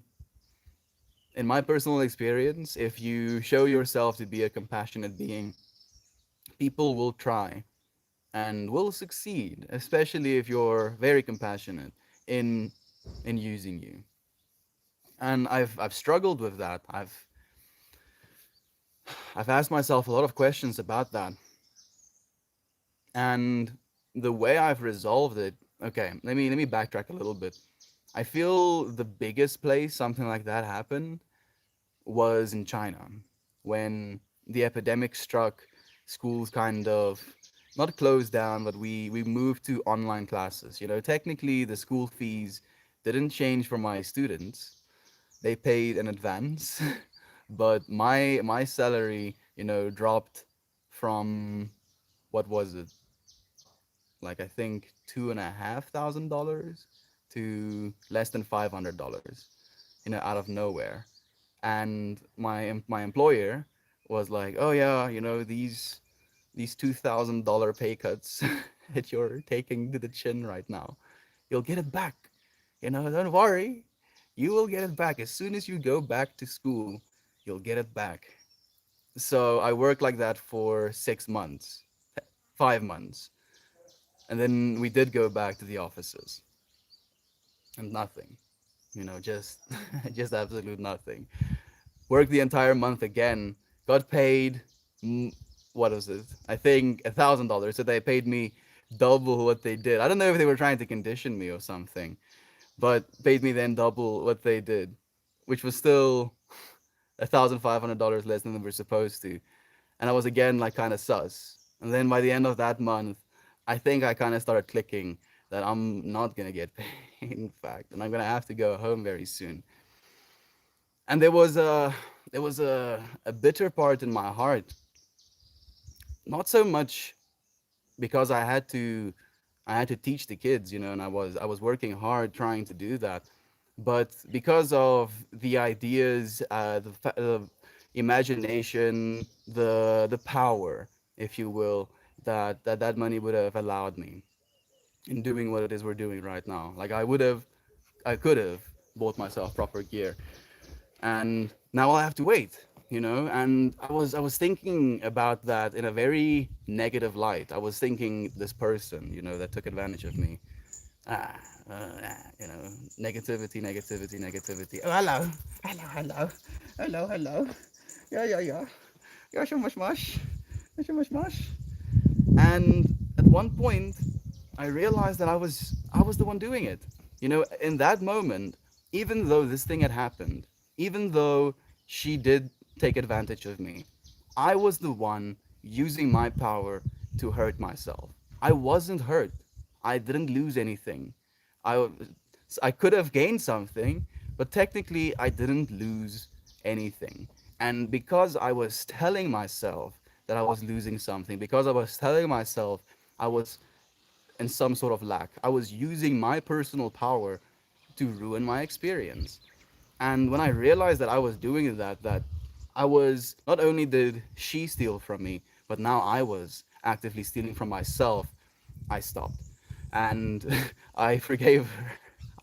in my personal experience, if you show yourself to be a compassionate being, people will try and will succeed, especially if you're very compassionate in using you. And I've struggled with that. I've asked myself a lot of questions about that. And the way I've resolved it, okay, let me backtrack a little bit. I feel the biggest place something like that happened was in China when the epidemic struck. Schools kind of not closed down, but we moved to online classes. Technically the school fees didn't change for my students. They paid in advance, but my salary, dropped from, what was it? Like, I think $2,500 to less than $500, out of nowhere. And my employer was like, oh yeah, these $2,000 pay cuts that you're taking to the chin right now. You'll get it back. Don't worry. You will get it back. As soon as you go back to school, you'll get it back. So I worked like that for 6 months, 5 months. And then we did go back to the offices and nothing, just just absolute nothing. Worked the entire month again, got paid, mm, what was it? I think $1,000. So they paid me double what they did. I don't know if they were trying to condition me or something, but paid me then double what they did, which was still $1,500 less than they were supposed to. And I was again like kind of sus. And then by the end of that month, I think I kind of started clicking that I'm not gonna get paid, in fact, and I'm gonna have to go home very soon. And there was a bitter part in my heart, not so much because I had to teach the kids, and I was working hard trying to do that, but because of the ideas, the imagination, the power, if you will, that money would have allowed me in doing what it is we're doing right now. Like I could have bought myself proper gear, and now I'll have to wait. And I was thinking about that in a very negative light. I was thinking this person, that took advantage of me. Ah, negativity, negativity, negativity. Oh, hello, hello, hello, hello, hello. Yeah, yeah, yeah. Yeah, so much, much. So much, much. And at one point, I realized that I was the one doing it. In that moment, even though this thing had happened, even though she did take advantage of me, I was the one using my power to hurt myself. I wasn't hurt. I didn't lose anything. I I could have gained something, but technically I didn't lose anything. And because I was telling myself that I was losing something, because I was telling myself I was in some sort of lack, I was using my personal power to ruin my experience. And when I realized that I was doing that I was, not only did she steal from me, but now I was actively stealing from myself, I stopped. And I forgave her.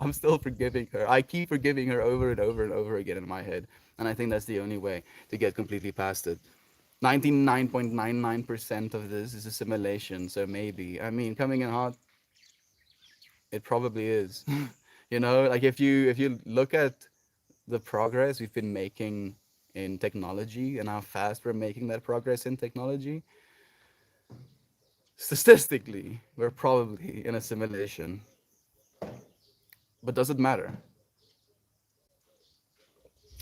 I'm still forgiving her. I keep forgiving her over and over and over again in my head. And I think that's the only way to get completely past it. 99.99% of this is assimilation, so maybe. I mean, coming in hot, it probably is. Like if you look at the progress we've been making in technology and how fast we're making that progress in technology, statistically, we're probably in a simulation. But does it matter?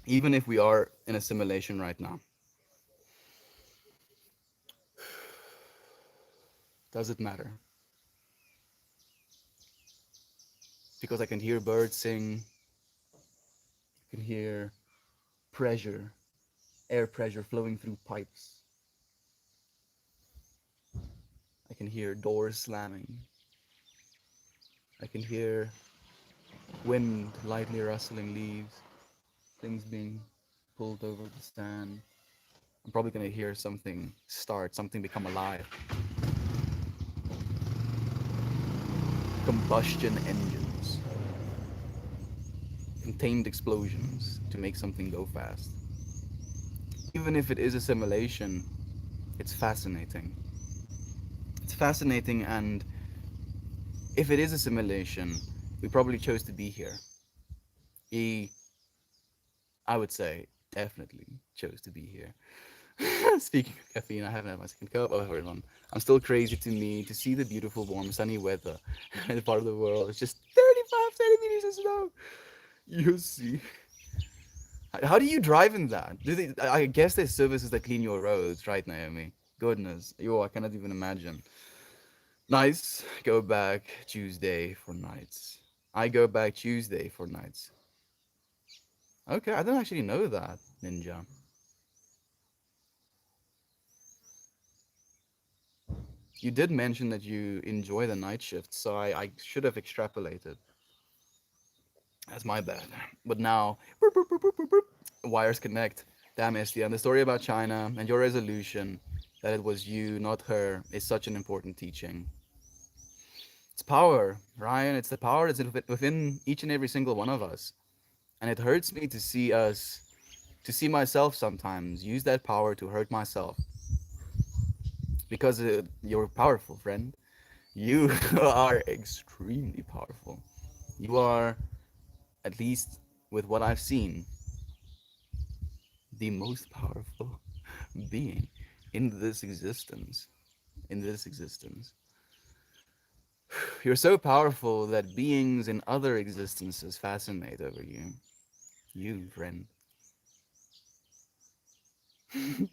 Even if we are in a simulation right now, does it matter? Because I can hear birds sing, I can hear pressure, air pressure flowing through pipes. I can hear doors slamming. I can hear wind lightly rustling leaves, things being pulled over the stand. I'm probably gonna hear something start, something become alive. Combustion engines, contained explosions to make something go fast. Even if it is a simulation, it's fascinating. It's fascinating, and if it is a simulation, we probably chose to be here. He, I would say, definitely chose to be here. Speaking of caffeine, I haven't had my second cup. Oh, everyone. I'm still crazy to me to see the beautiful, warm, sunny weather in the part of the world. It's just 35 centimeters of snow. You see. How do you drive in that? I guess there's services that clean your roads, right, Naomi? Goodness. Yo, I cannot even imagine. Nice. Go back Tuesday for nights. I go back Tuesday for nights. Okay, I don't actually know that, Ninja. You did mention that you enjoy the night shift, so I should have extrapolated. That's my bad. But now, boop, boop, boop, boop, boop, boop, wires connect. Damn, Estia. And the story about China and your resolution that it was you, not her, is such an important teaching. It's power, Ryan. It's the power that's within each and every single one of us. And it hurts me to see myself sometimes use that power to hurt myself because you're powerful, friend. You are extremely powerful. You are, at least with what I've seen, the most powerful being in this existence. In this existence. You're so powerful that beings in other existences fascinate over you. You, friend. And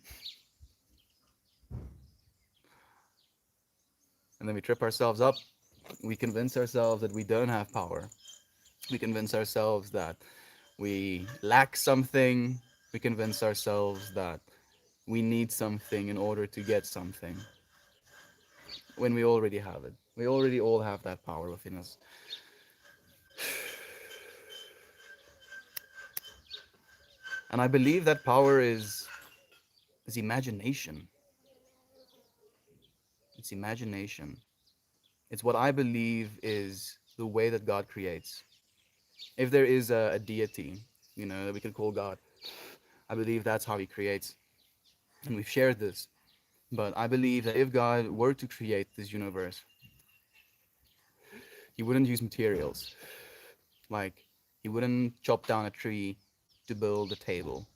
then we trip ourselves up. We convince ourselves that we don't have power. We convince ourselves that we lack something. We convince ourselves that we need something in order to get something when we already have it. We already all have that power within us. And I believe that power is imagination. It's imagination. It's what I believe is the way that God creates. If there is a deity, that we could call God, I believe that's how he creates. And we've shared this. But I believe that if God were to create this universe, he wouldn't use materials. Like, he wouldn't chop down a tree to build a table.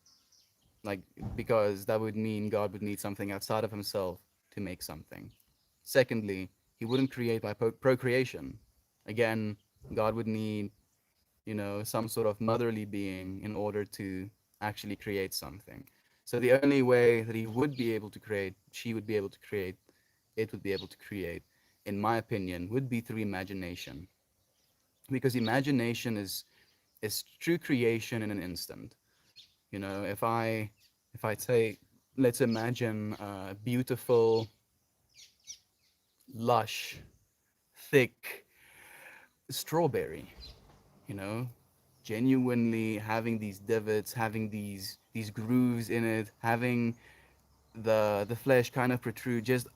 Like, because that would mean God would need something outside of himself to make something. Secondly, he wouldn't create by procreation. Again, God would need, some sort of motherly being in order to actually create something. So the only way that he would be able to create, she would be able to create, it would be able to create, in my opinion, would be through imagination. Because imagination is true creation in an instant. If I say, let's imagine a beautiful, lush, thick strawberry, you know, genuinely having these divots, having these grooves in it, having the flesh kind of protrude just,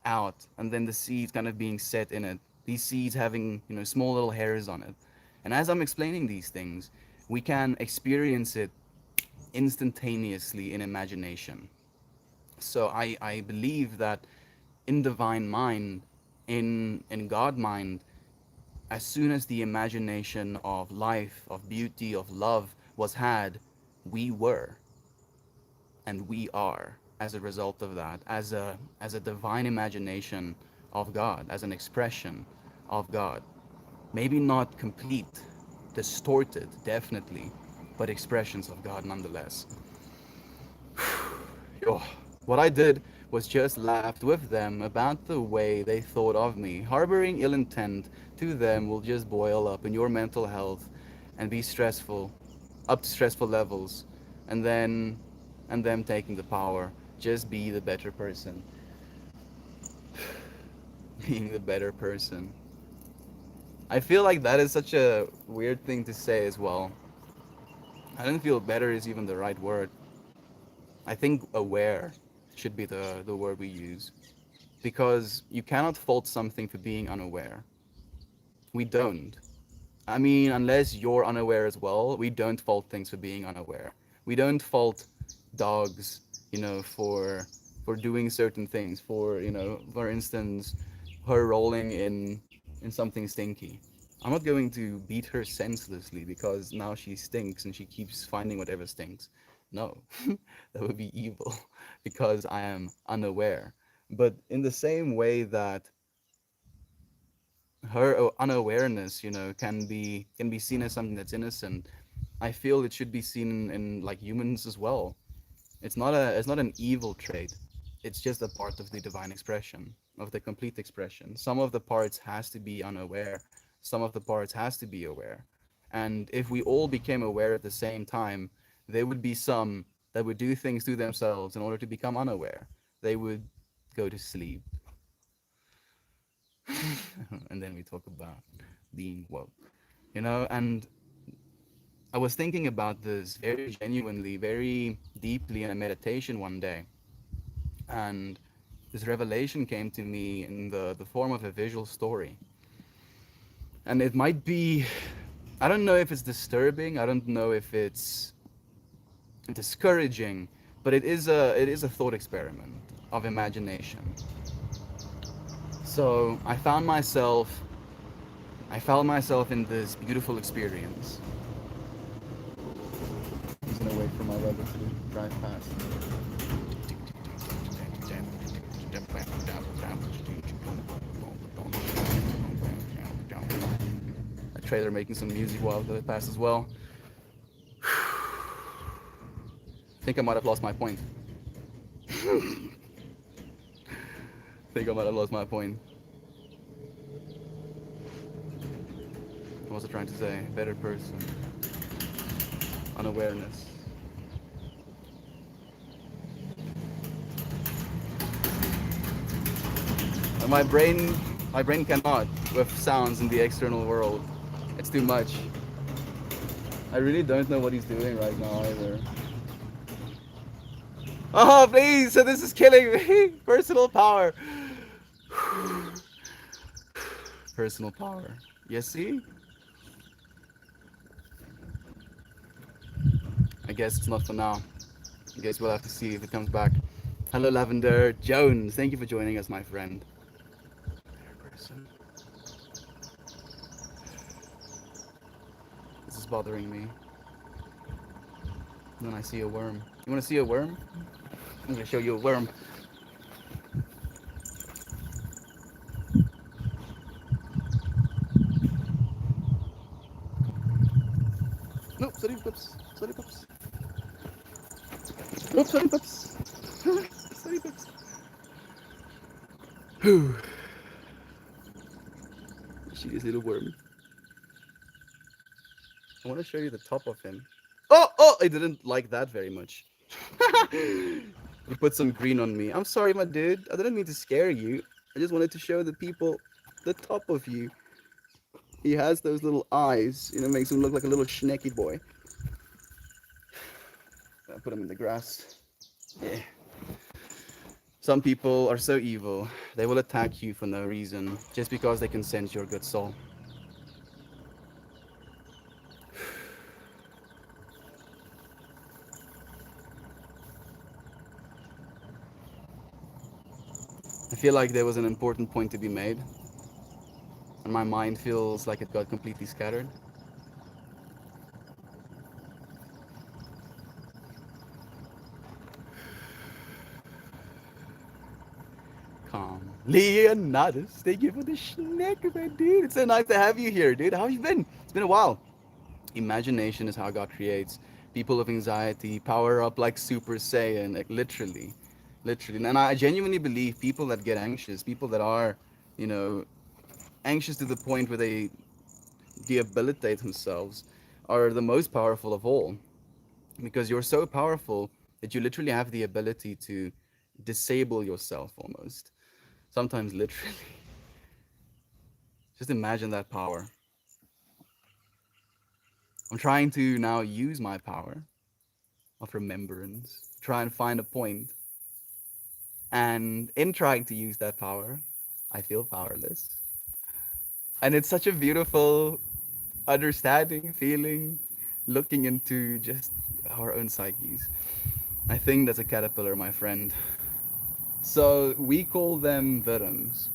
out, and then the seeds kind of being set in it. These seeds having, small little hairs on it. And as I'm explaining these things, we can experience it instantaneously in imagination. So I believe that in divine mind, in God mind, as soon as the imagination of life, of beauty, of love was had, we were and we are as a result of that, as a divine imagination of God, as an expression of God. Maybe not complete, distorted, definitely, but expressions of God nonetheless. Oh, what I did was just laughed with them about the way they thought of me. Harboring ill intent to them will just boil up in your mental health and be stressful, up to stressful levels, and then, and them taking the power. Just be the better person. Being the better person. I feel like that is such a weird thing to say as well. I don't feel better is even the right word. I think aware should be the word we use. Because you cannot fault something for being unaware. We don't. I mean, unless you're unaware as well, we don't fault things for being unaware. We don't fault dogs, for doing certain things. For instance, her rolling in something stinky. I'm not going to beat her senselessly because now she stinks and she keeps finding whatever stinks. No, that would be evil because I am unaware. But in the same way that her unawareness, can be seen as something that's innocent, I feel it should be seen in like humans as well. It's not an evil trait. It's just a part of the divine expression, of the complete expression. Some of the parts has to be unaware, some of the parts has to be aware. And if we all became aware at the same time, there would be some that would do things to themselves in order to become unaware. They would go to sleep. And then we talk about being woke. And I was thinking about this very genuinely, very deeply in a meditation one day. And this revelation came to me in the form of a visual story. And it might be, I don't know if it's disturbing, I don't know if it's discouraging, but it is a thought experiment of imagination. So I found myself in this beautiful experience. I'm just gonna wait for my rubber to drive past. A trailer making some music while they pass as well. I think I might have lost my point. I think I might have lost my point. What was I trying to say? Better person. Unawareness. And my brain cannot with sounds in the external world. It's too much. I really don't know what he's doing right now either. Oh, please! So this is killing me. Personal power. Personal power. You see? I guess it's not for now. I guess we'll have to see if it comes back. Hello, Lavender Jones. Thank you for joining us, my friend. Better person. This is bothering me. And then I see a worm. You want to see a worm? I'm gonna show you a worm. No, sorry, pups. Sorry, pups. Oops, sorry, pups. Sorry, pups. Whew. See this little worm. I want to show you the top of him. Oh! I didn't like that very much. You put some green on me. I'm sorry, my dude. I didn't mean to scare you. I just wanted to show the people the top of you. He has those little eyes. Makes him look like a little schnecky boy. I put him in the grass. Yeah. Some people are so evil. They will attack you for no reason, just because they can sense your good soul. I feel like there was an important point to be made, and my mind feels like it got completely scattered. Calm. Leonidas, thank you for the snack, man, dude. It's so nice to have you here, dude. How have you been? It's been a while. Imagination is how God creates. People with anxiety power up like Super Saiyan, like literally. Literally. And I genuinely believe people that get anxious, people that are, you know, anxious to the point where they debilitate themselves, are the most powerful of all. Because you're so powerful that you literally have the ability to disable yourself almost. Sometimes literally. Just imagine that power. I'm trying to now use my power of remembrance, try and find a point. And in trying to use that power, I feel powerless. And it's such a beautiful understanding, feeling, looking into just our own psyches. I think that's a caterpillar, my friend. So we call them wurms.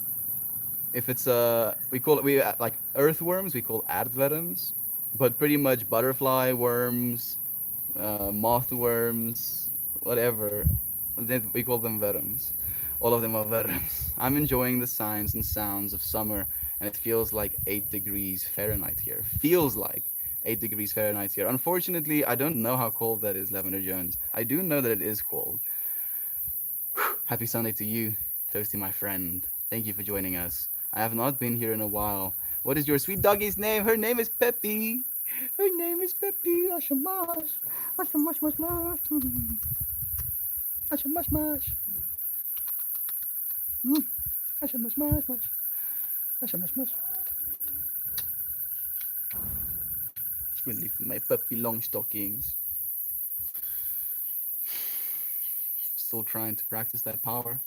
If it's like earthworms, we call aardwurms, but pretty much butterfly worms, moth worms, whatever. Then we call them wurms. All of them are wurms. I'm enjoying the signs and sounds of summer, and it feels like 8 degrees Fahrenheit here. Feels like 8 degrees Fahrenheit here. Unfortunately, I don't know how cold that is, Lavender Jones. I do know that it is cold. Happy Sunday to you, Toasty, my friend. Thank you for joining us. I have not been here in a while. What is your sweet doggy's name? Her name is Peppy. Her name is Peppy. Ashamash. Ashamash, mash, mash. Ashamash, mash. Ashamash, mash, mash. Ashamash, mash. It's really for my puppy long stockings. Still trying to practice that power.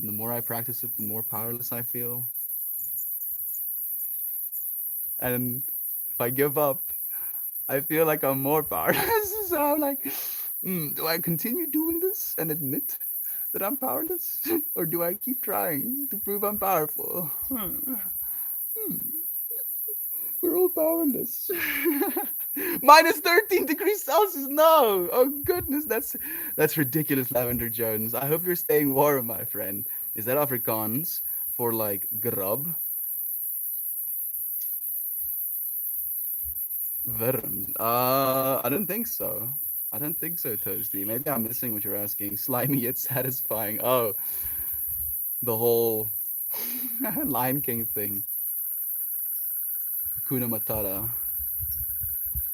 And the more I practice it, the more powerless I feel. And if I give up, I feel like I'm more powerless. So I'm like, do I continue doing this and admit that I'm powerless? Or do I keep trying to prove I'm powerful? We're all powerless. Minus 13 degrees Celsius. No. Oh goodness, that's ridiculous, Lavender Jones. I hope you're staying warm, my friend. Is that Afrikaans for like grub? Wurms. I don't think so. I don't think so, Toasty. Maybe I'm missing what you're asking. Slimy yet satisfying. Oh, the whole Lion King thing. Hakuna Matata.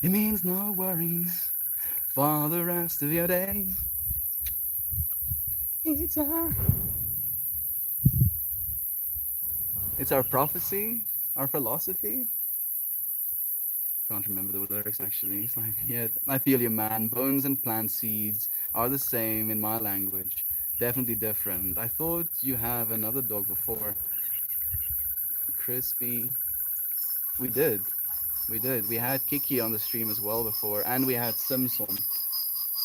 It means no worries for the rest of your days. It's our it's our prophecy, our philosophy. Can't remember the lyrics actually. It's like, yeah, I feel you, man. Bones and plant seeds are the same in my language. Definitely different. I thought you have another dog before. Crispy. We did. We did. We had Kiki on the stream as well before, and we had Simpson.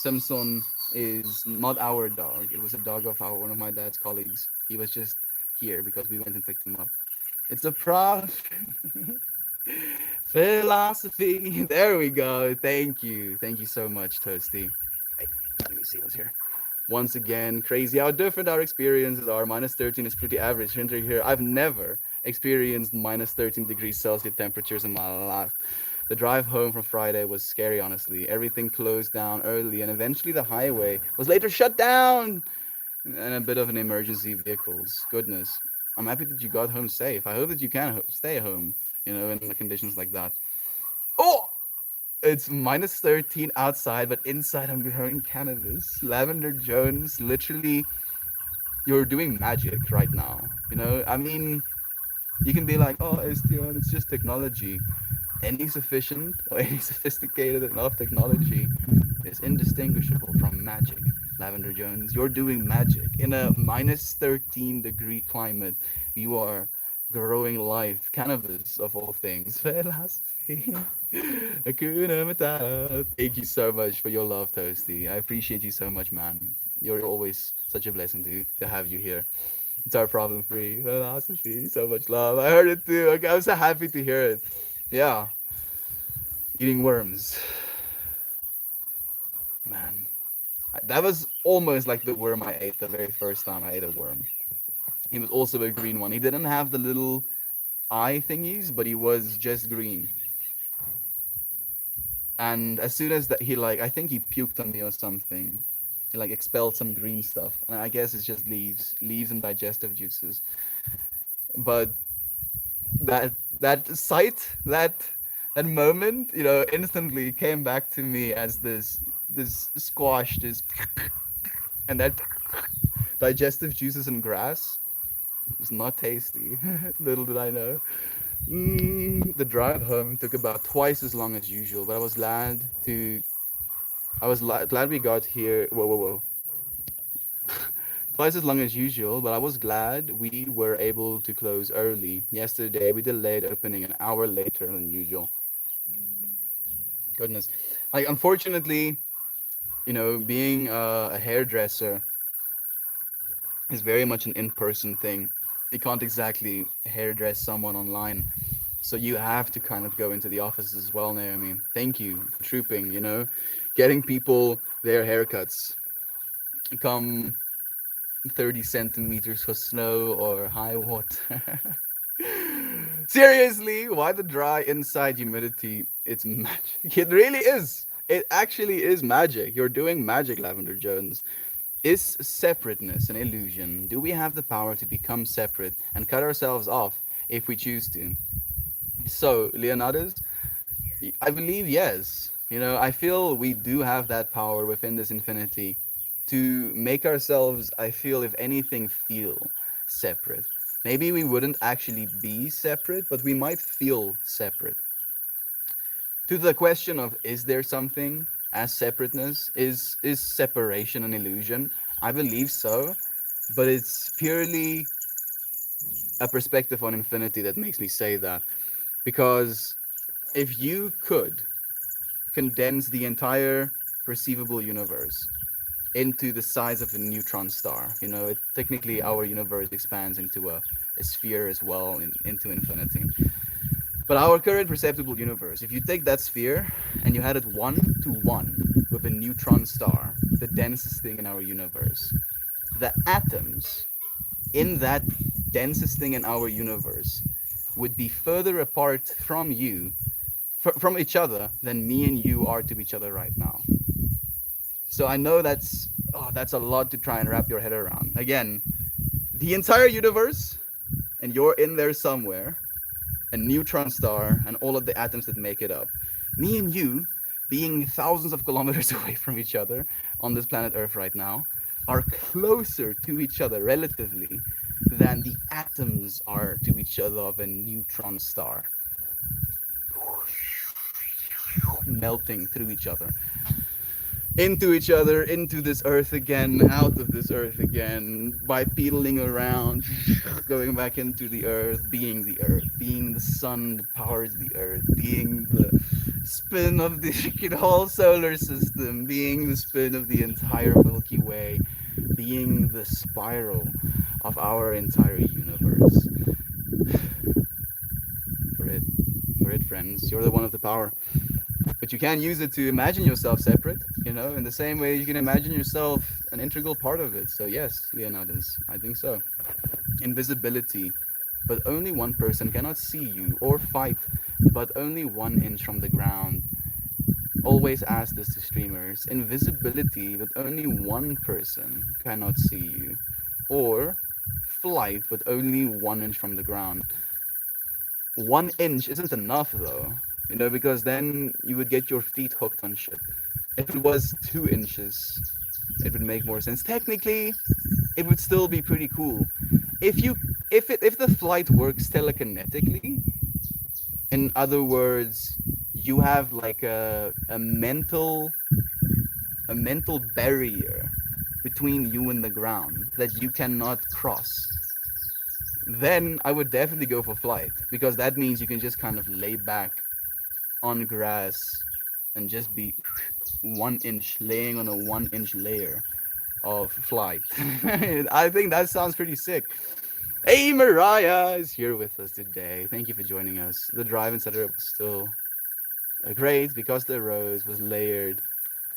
Simpson is not our dog. It was a dog of one of my dad's colleagues. He was just here because we went and picked him up. It's a prof philosophy. There we go. Thank you. Thank you so much, Toasty. Hey, let me see what's here. Once again, crazy how different our experiences are. Minus 13 is pretty average winter here. I've never experienced minus 13 degrees Celsius temperatures in my life. The drive home from Friday was scary, honestly. Everything closed down early, and eventually the highway was later shut down. And a bit of an emergency vehicles. Goodness. I'm happy that you got home safe. I hope that you can stay home, in the conditions like that. Oh! It's minus 13 outside, but inside I'm growing cannabis. Lavender Jones, literally, you're doing magic right now. I mean, you can be like, oh, STR, it's just technology. Any sufficient or any sophisticated enough technology is indistinguishable from magic. Lavender Jones, you're doing magic. In a minus 13-degree climate, you are growing life, cannabis of all things. Philosophy. Hakuna Matata. Thank you so much for your love, Toasty. I appreciate you so much, man. You're always such a blessing to have you here. It's our problem free philosophy. So much love. I heard it too. Okay, I'm so happy to hear it. Yeah, eating worms, man. That was almost like the worm I ate the very first time I ate a worm. He was also a green one. He didn't have the little eye thingies, but he was just green. And as soon as that, he like, I think he puked on me or something. He like expelled some green stuff, and I guess it's just leaves and digestive juices. But that sight, that moment, instantly came back to me as this squash, this and that digestive juices and grass was not tasty. Little did I know. The drive home took about twice as long as usual, but glad we got here. Whoa, whoa, whoa! Twice as long as usual, but I was glad we were able to close early. Yesterday we delayed opening an hour later than usual. Goodness, like unfortunately, being a hairdresser is very much an in-person thing. You can't exactly hairdress someone online. So you have to kind of go into the office as well, Naomi. Thank you for trooping, getting people their haircuts. Come 30 centimeters for snow or high water. Seriously, why the dry inside humidity? It's magic. It really is. It actually is magic. You're doing magic, Lavender Jones. Is separateness an illusion? Do we have the power to become separate and cut ourselves off if we choose to? So, Leonidas, I believe yes. I feel we do have that power within this infinity to make ourselves, I feel, if anything, feel separate. Maybe we wouldn't actually be separate, but we might feel separate. To the question of is there something as separateness? Is separation an illusion? I believe so. but it's purely a perspective on infinity that makes me say that. Because if you could condense the entire perceivable universe into the size of a neutron star, technically our universe expands into a sphere as well, into infinity. But our current perceptible universe, if you take that sphere and you had it 1 to 1 with a neutron star, the densest thing in our universe, the atoms in that densest thing in our universe would be further apart from from each other than me and you are to each other right now. So I know that's a lot to try and wrap your head around. Again, the entire universe, and you're in there somewhere, a neutron star, and all of the atoms that make it up. Me and you, being thousands of kilometers away from each other on this planet Earth right now, are closer to each other relatively than the atoms are to each other of a neutron star, melting through each other, into this earth again, out of this earth again, bipedling around, going back into the earth, being the sun that powers the earth, being the spin of the whole solar system, being the spin of the entire Milky Way, being the spiral of our entire universe. For it, for it, friends, you're the one of the power. But you can use it to imagine yourself separate, in the same way you can imagine yourself an integral part of it. So yes, Leonidas, I think so. Invisibility, but only one person cannot see you or fight, but only 1 inch from the ground. Always ask this to streamers. Invisibility, but only one person cannot see you, or flight, but only 1 inch from the ground. 1 inch isn't enough though, because then you would get your feet hooked on shit. If it was 2 inches, it would make more sense. Technically, it would still be pretty cool. If you if the flight works telekinetically, in other words, you have like a mental barrier between you and the ground that you cannot cross, then I would definitely go for flight, because that means you can just kind of lay back on grass and just be 1 inch, laying on a 1 inch layer of flight. I think that sounds pretty sick. Hey, Mariah is here with us today. Thank you for joining us. The drive-in setup was still great because the rose was layered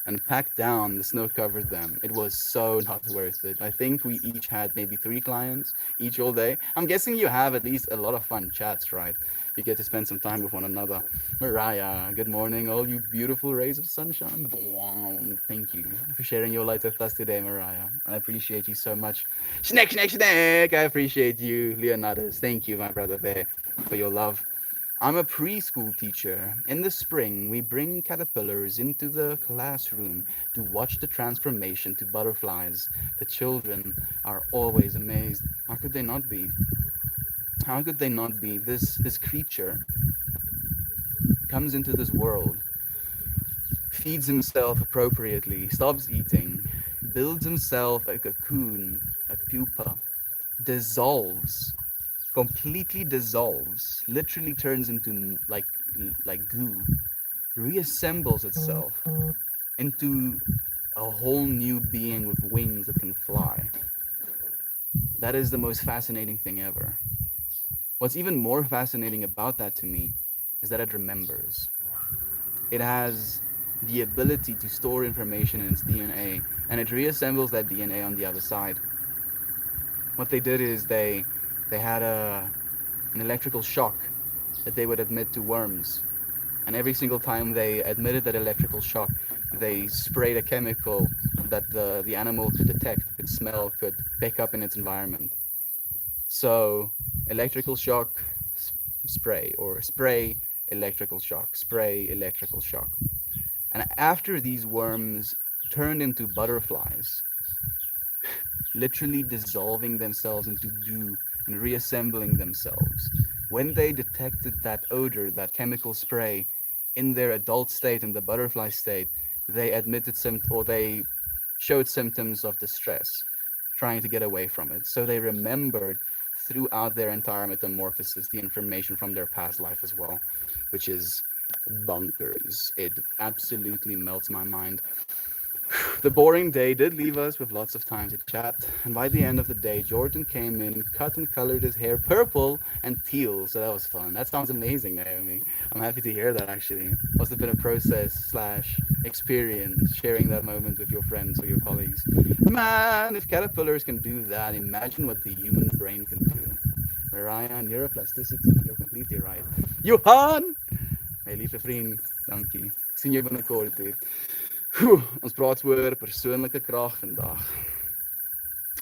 and packed down. The snow covered them. It was so not worth it. I think we each had maybe 3 clients each all day. I'm guessing you have at least a lot of fun chats, right? You get to spend some time with one another. Mariah, good morning, all you beautiful rays of sunshine. Thank you for sharing your light with us today, Mariah. I appreciate you so much. Schneck, schneck, schneck. I appreciate you, Leonidas. Thank you, my brother there, for your love. I'm a preschool teacher. In the spring, we bring caterpillars into the classroom to watch the transformation to butterflies. The children are always amazed. How could they not be? How could they not be? This creature comes into this world, feeds himself appropriately, stops eating, builds himself a cocoon, a pupa, dissolves, completely dissolves, literally turns into like goo, reassembles itself into a whole new being with wings that can fly. That is the most fascinating thing ever. What's even more fascinating about that to me is that it remembers. It has the ability to store information in its DNA, and it reassembles that DNA on the other side. What they did is they had an electrical shock that they would admit to worms, and every single time they admitted that electrical shock, they sprayed a chemical that the animal could detect, could smell, could pick up in its environment. So electrical shock, spray, or spray, electrical shock, spray, electrical shock. And after these worms turned into butterflies, literally dissolving themselves into goo and reassembling themselves, when they detected that odor, that chemical spray, in their adult state, in the butterfly state, they admitted or they showed symptoms of distress, trying to get away from it. So they remembered throughout their entire metamorphosis the information from their past life as well, which is bonkers. It absolutely melts my mind. The boring day did leave us with lots of time to chat, and by the end of the day, Jordan came in, cut and colored his hair purple and teal, so that was fun. That sounds amazing, Naomi. I'm happy to hear that actually. Must have been a process slash experience sharing that moment with your friends or your colleagues. Man, if caterpillars can do that, imagine what the human brain can do. Mariah, neuroplasticity, you're completely right. Johan! My lieve vriend, dankie. Ek sien jou binnekort toe. Ons praat oor persoonlike krag vandag.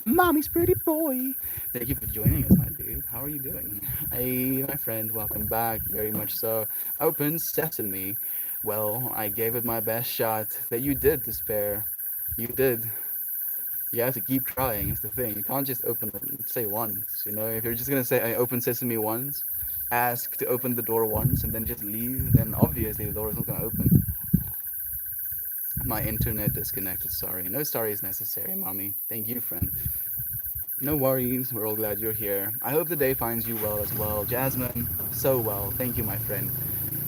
Mommy's pretty boy. Thank you for joining us, my dude. How are you doing? Hey, my friend, welcome back. Very much so. Open sesame. Well, I gave it my best shot. That you did despair. You did. You have to keep trying. Is the thing. You can't just open it, say once. You know, if you're just gonna say I open sesame once, ask to open the door once, and then just leave, then obviously the door is not gonna open. My internet disconnected. Sorry. No sorry is necessary, mommy. Thank you, friend. No worries. We're all glad you're here. I hope the day finds you well as well. Jasmine, so well. Thank you, my friend.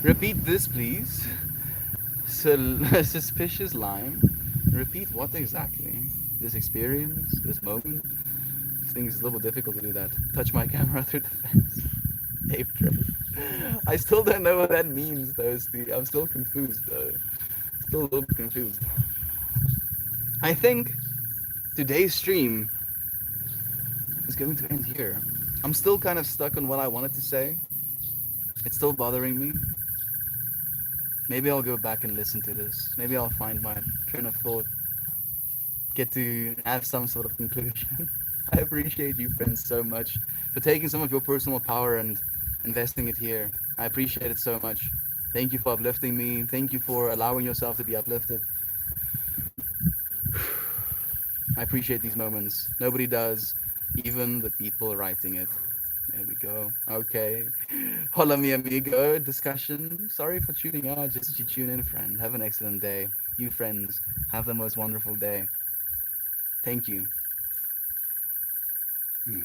Repeat this, please. Suspicious line. Repeat what exactly? This experience? This moment? This thing is a little difficult to do that. Touch my camera through the fence. Ape trip. I still don't know what that means, though, Steve. I'm still confused, though. Still a little bit confused. I think today's stream is going to end here. I'm still kind of stuck on what I wanted to say. It's still bothering me. Maybe I'll go back and listen to this. Maybe I'll find my train of thought, get to have some sort of conclusion. I appreciate you, friends, so much for taking some of your personal power and investing it here. I appreciate it so much. Thank you for uplifting me. Thank you for allowing yourself to be uplifted. I appreciate these moments. Nobody does, even the people writing it. There we go. Okay. Hola, mi amigo. Discussion. Sorry for tuning out. Just that you tune in, friend. Have an excellent day. You friends, have the most wonderful day. Thank you. Hmm.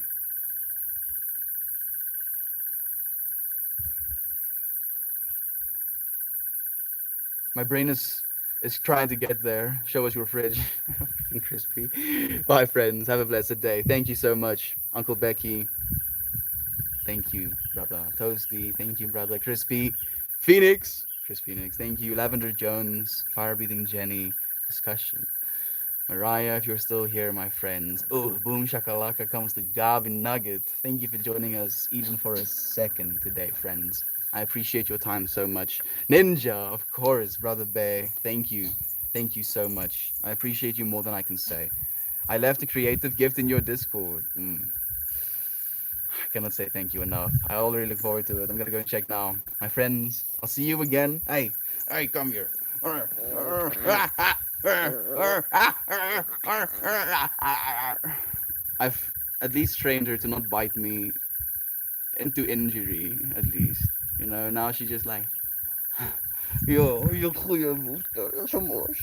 My brain is trying to get there. Show us your fridge. Freaking crispy. Bye, friends. Have a blessed day. Thank you so much, Uncle Becky. Thank you, brother Toasty. Thank you, brother Crispy. Phoenix. Chris Phoenix. Thank you, Lavender Jones. Fire breathing Jenny. Discussion. Mariah, if you're still here, my friends. Oh, boom shakalaka comes to Gavin Nugget. Thank you for joining us even for a second today, friends. I appreciate your time so much. Ninja, of course, Brother Bay. Thank you. Thank you so much. I appreciate you more than I can say. I left a creative gift in your Discord. I cannot say thank you enough. I already look forward to it. I'm gonna go and check now. My friends, I'll see you again. Hey, hey, come here. I've at least trained her to not bite me into injury, at least. You know, now she's just like, yo, yo, goeie moeder, zo mooi.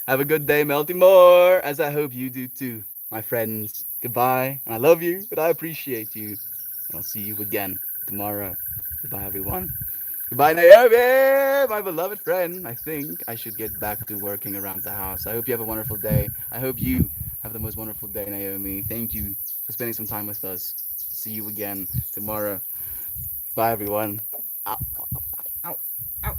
Have a good day, Melty as I hope you do too. My friends, goodbye, and I love you, but I appreciate you. And I'll see you again tomorrow. Goodbye, everyone. Goodbye, Naomi, my beloved friend. I think I should get back to working around the house. I hope you have a wonderful day. I hope you have the most wonderful day, Naomi. Thank you for spending some time with us. See you again tomorrow. Bye, everyone.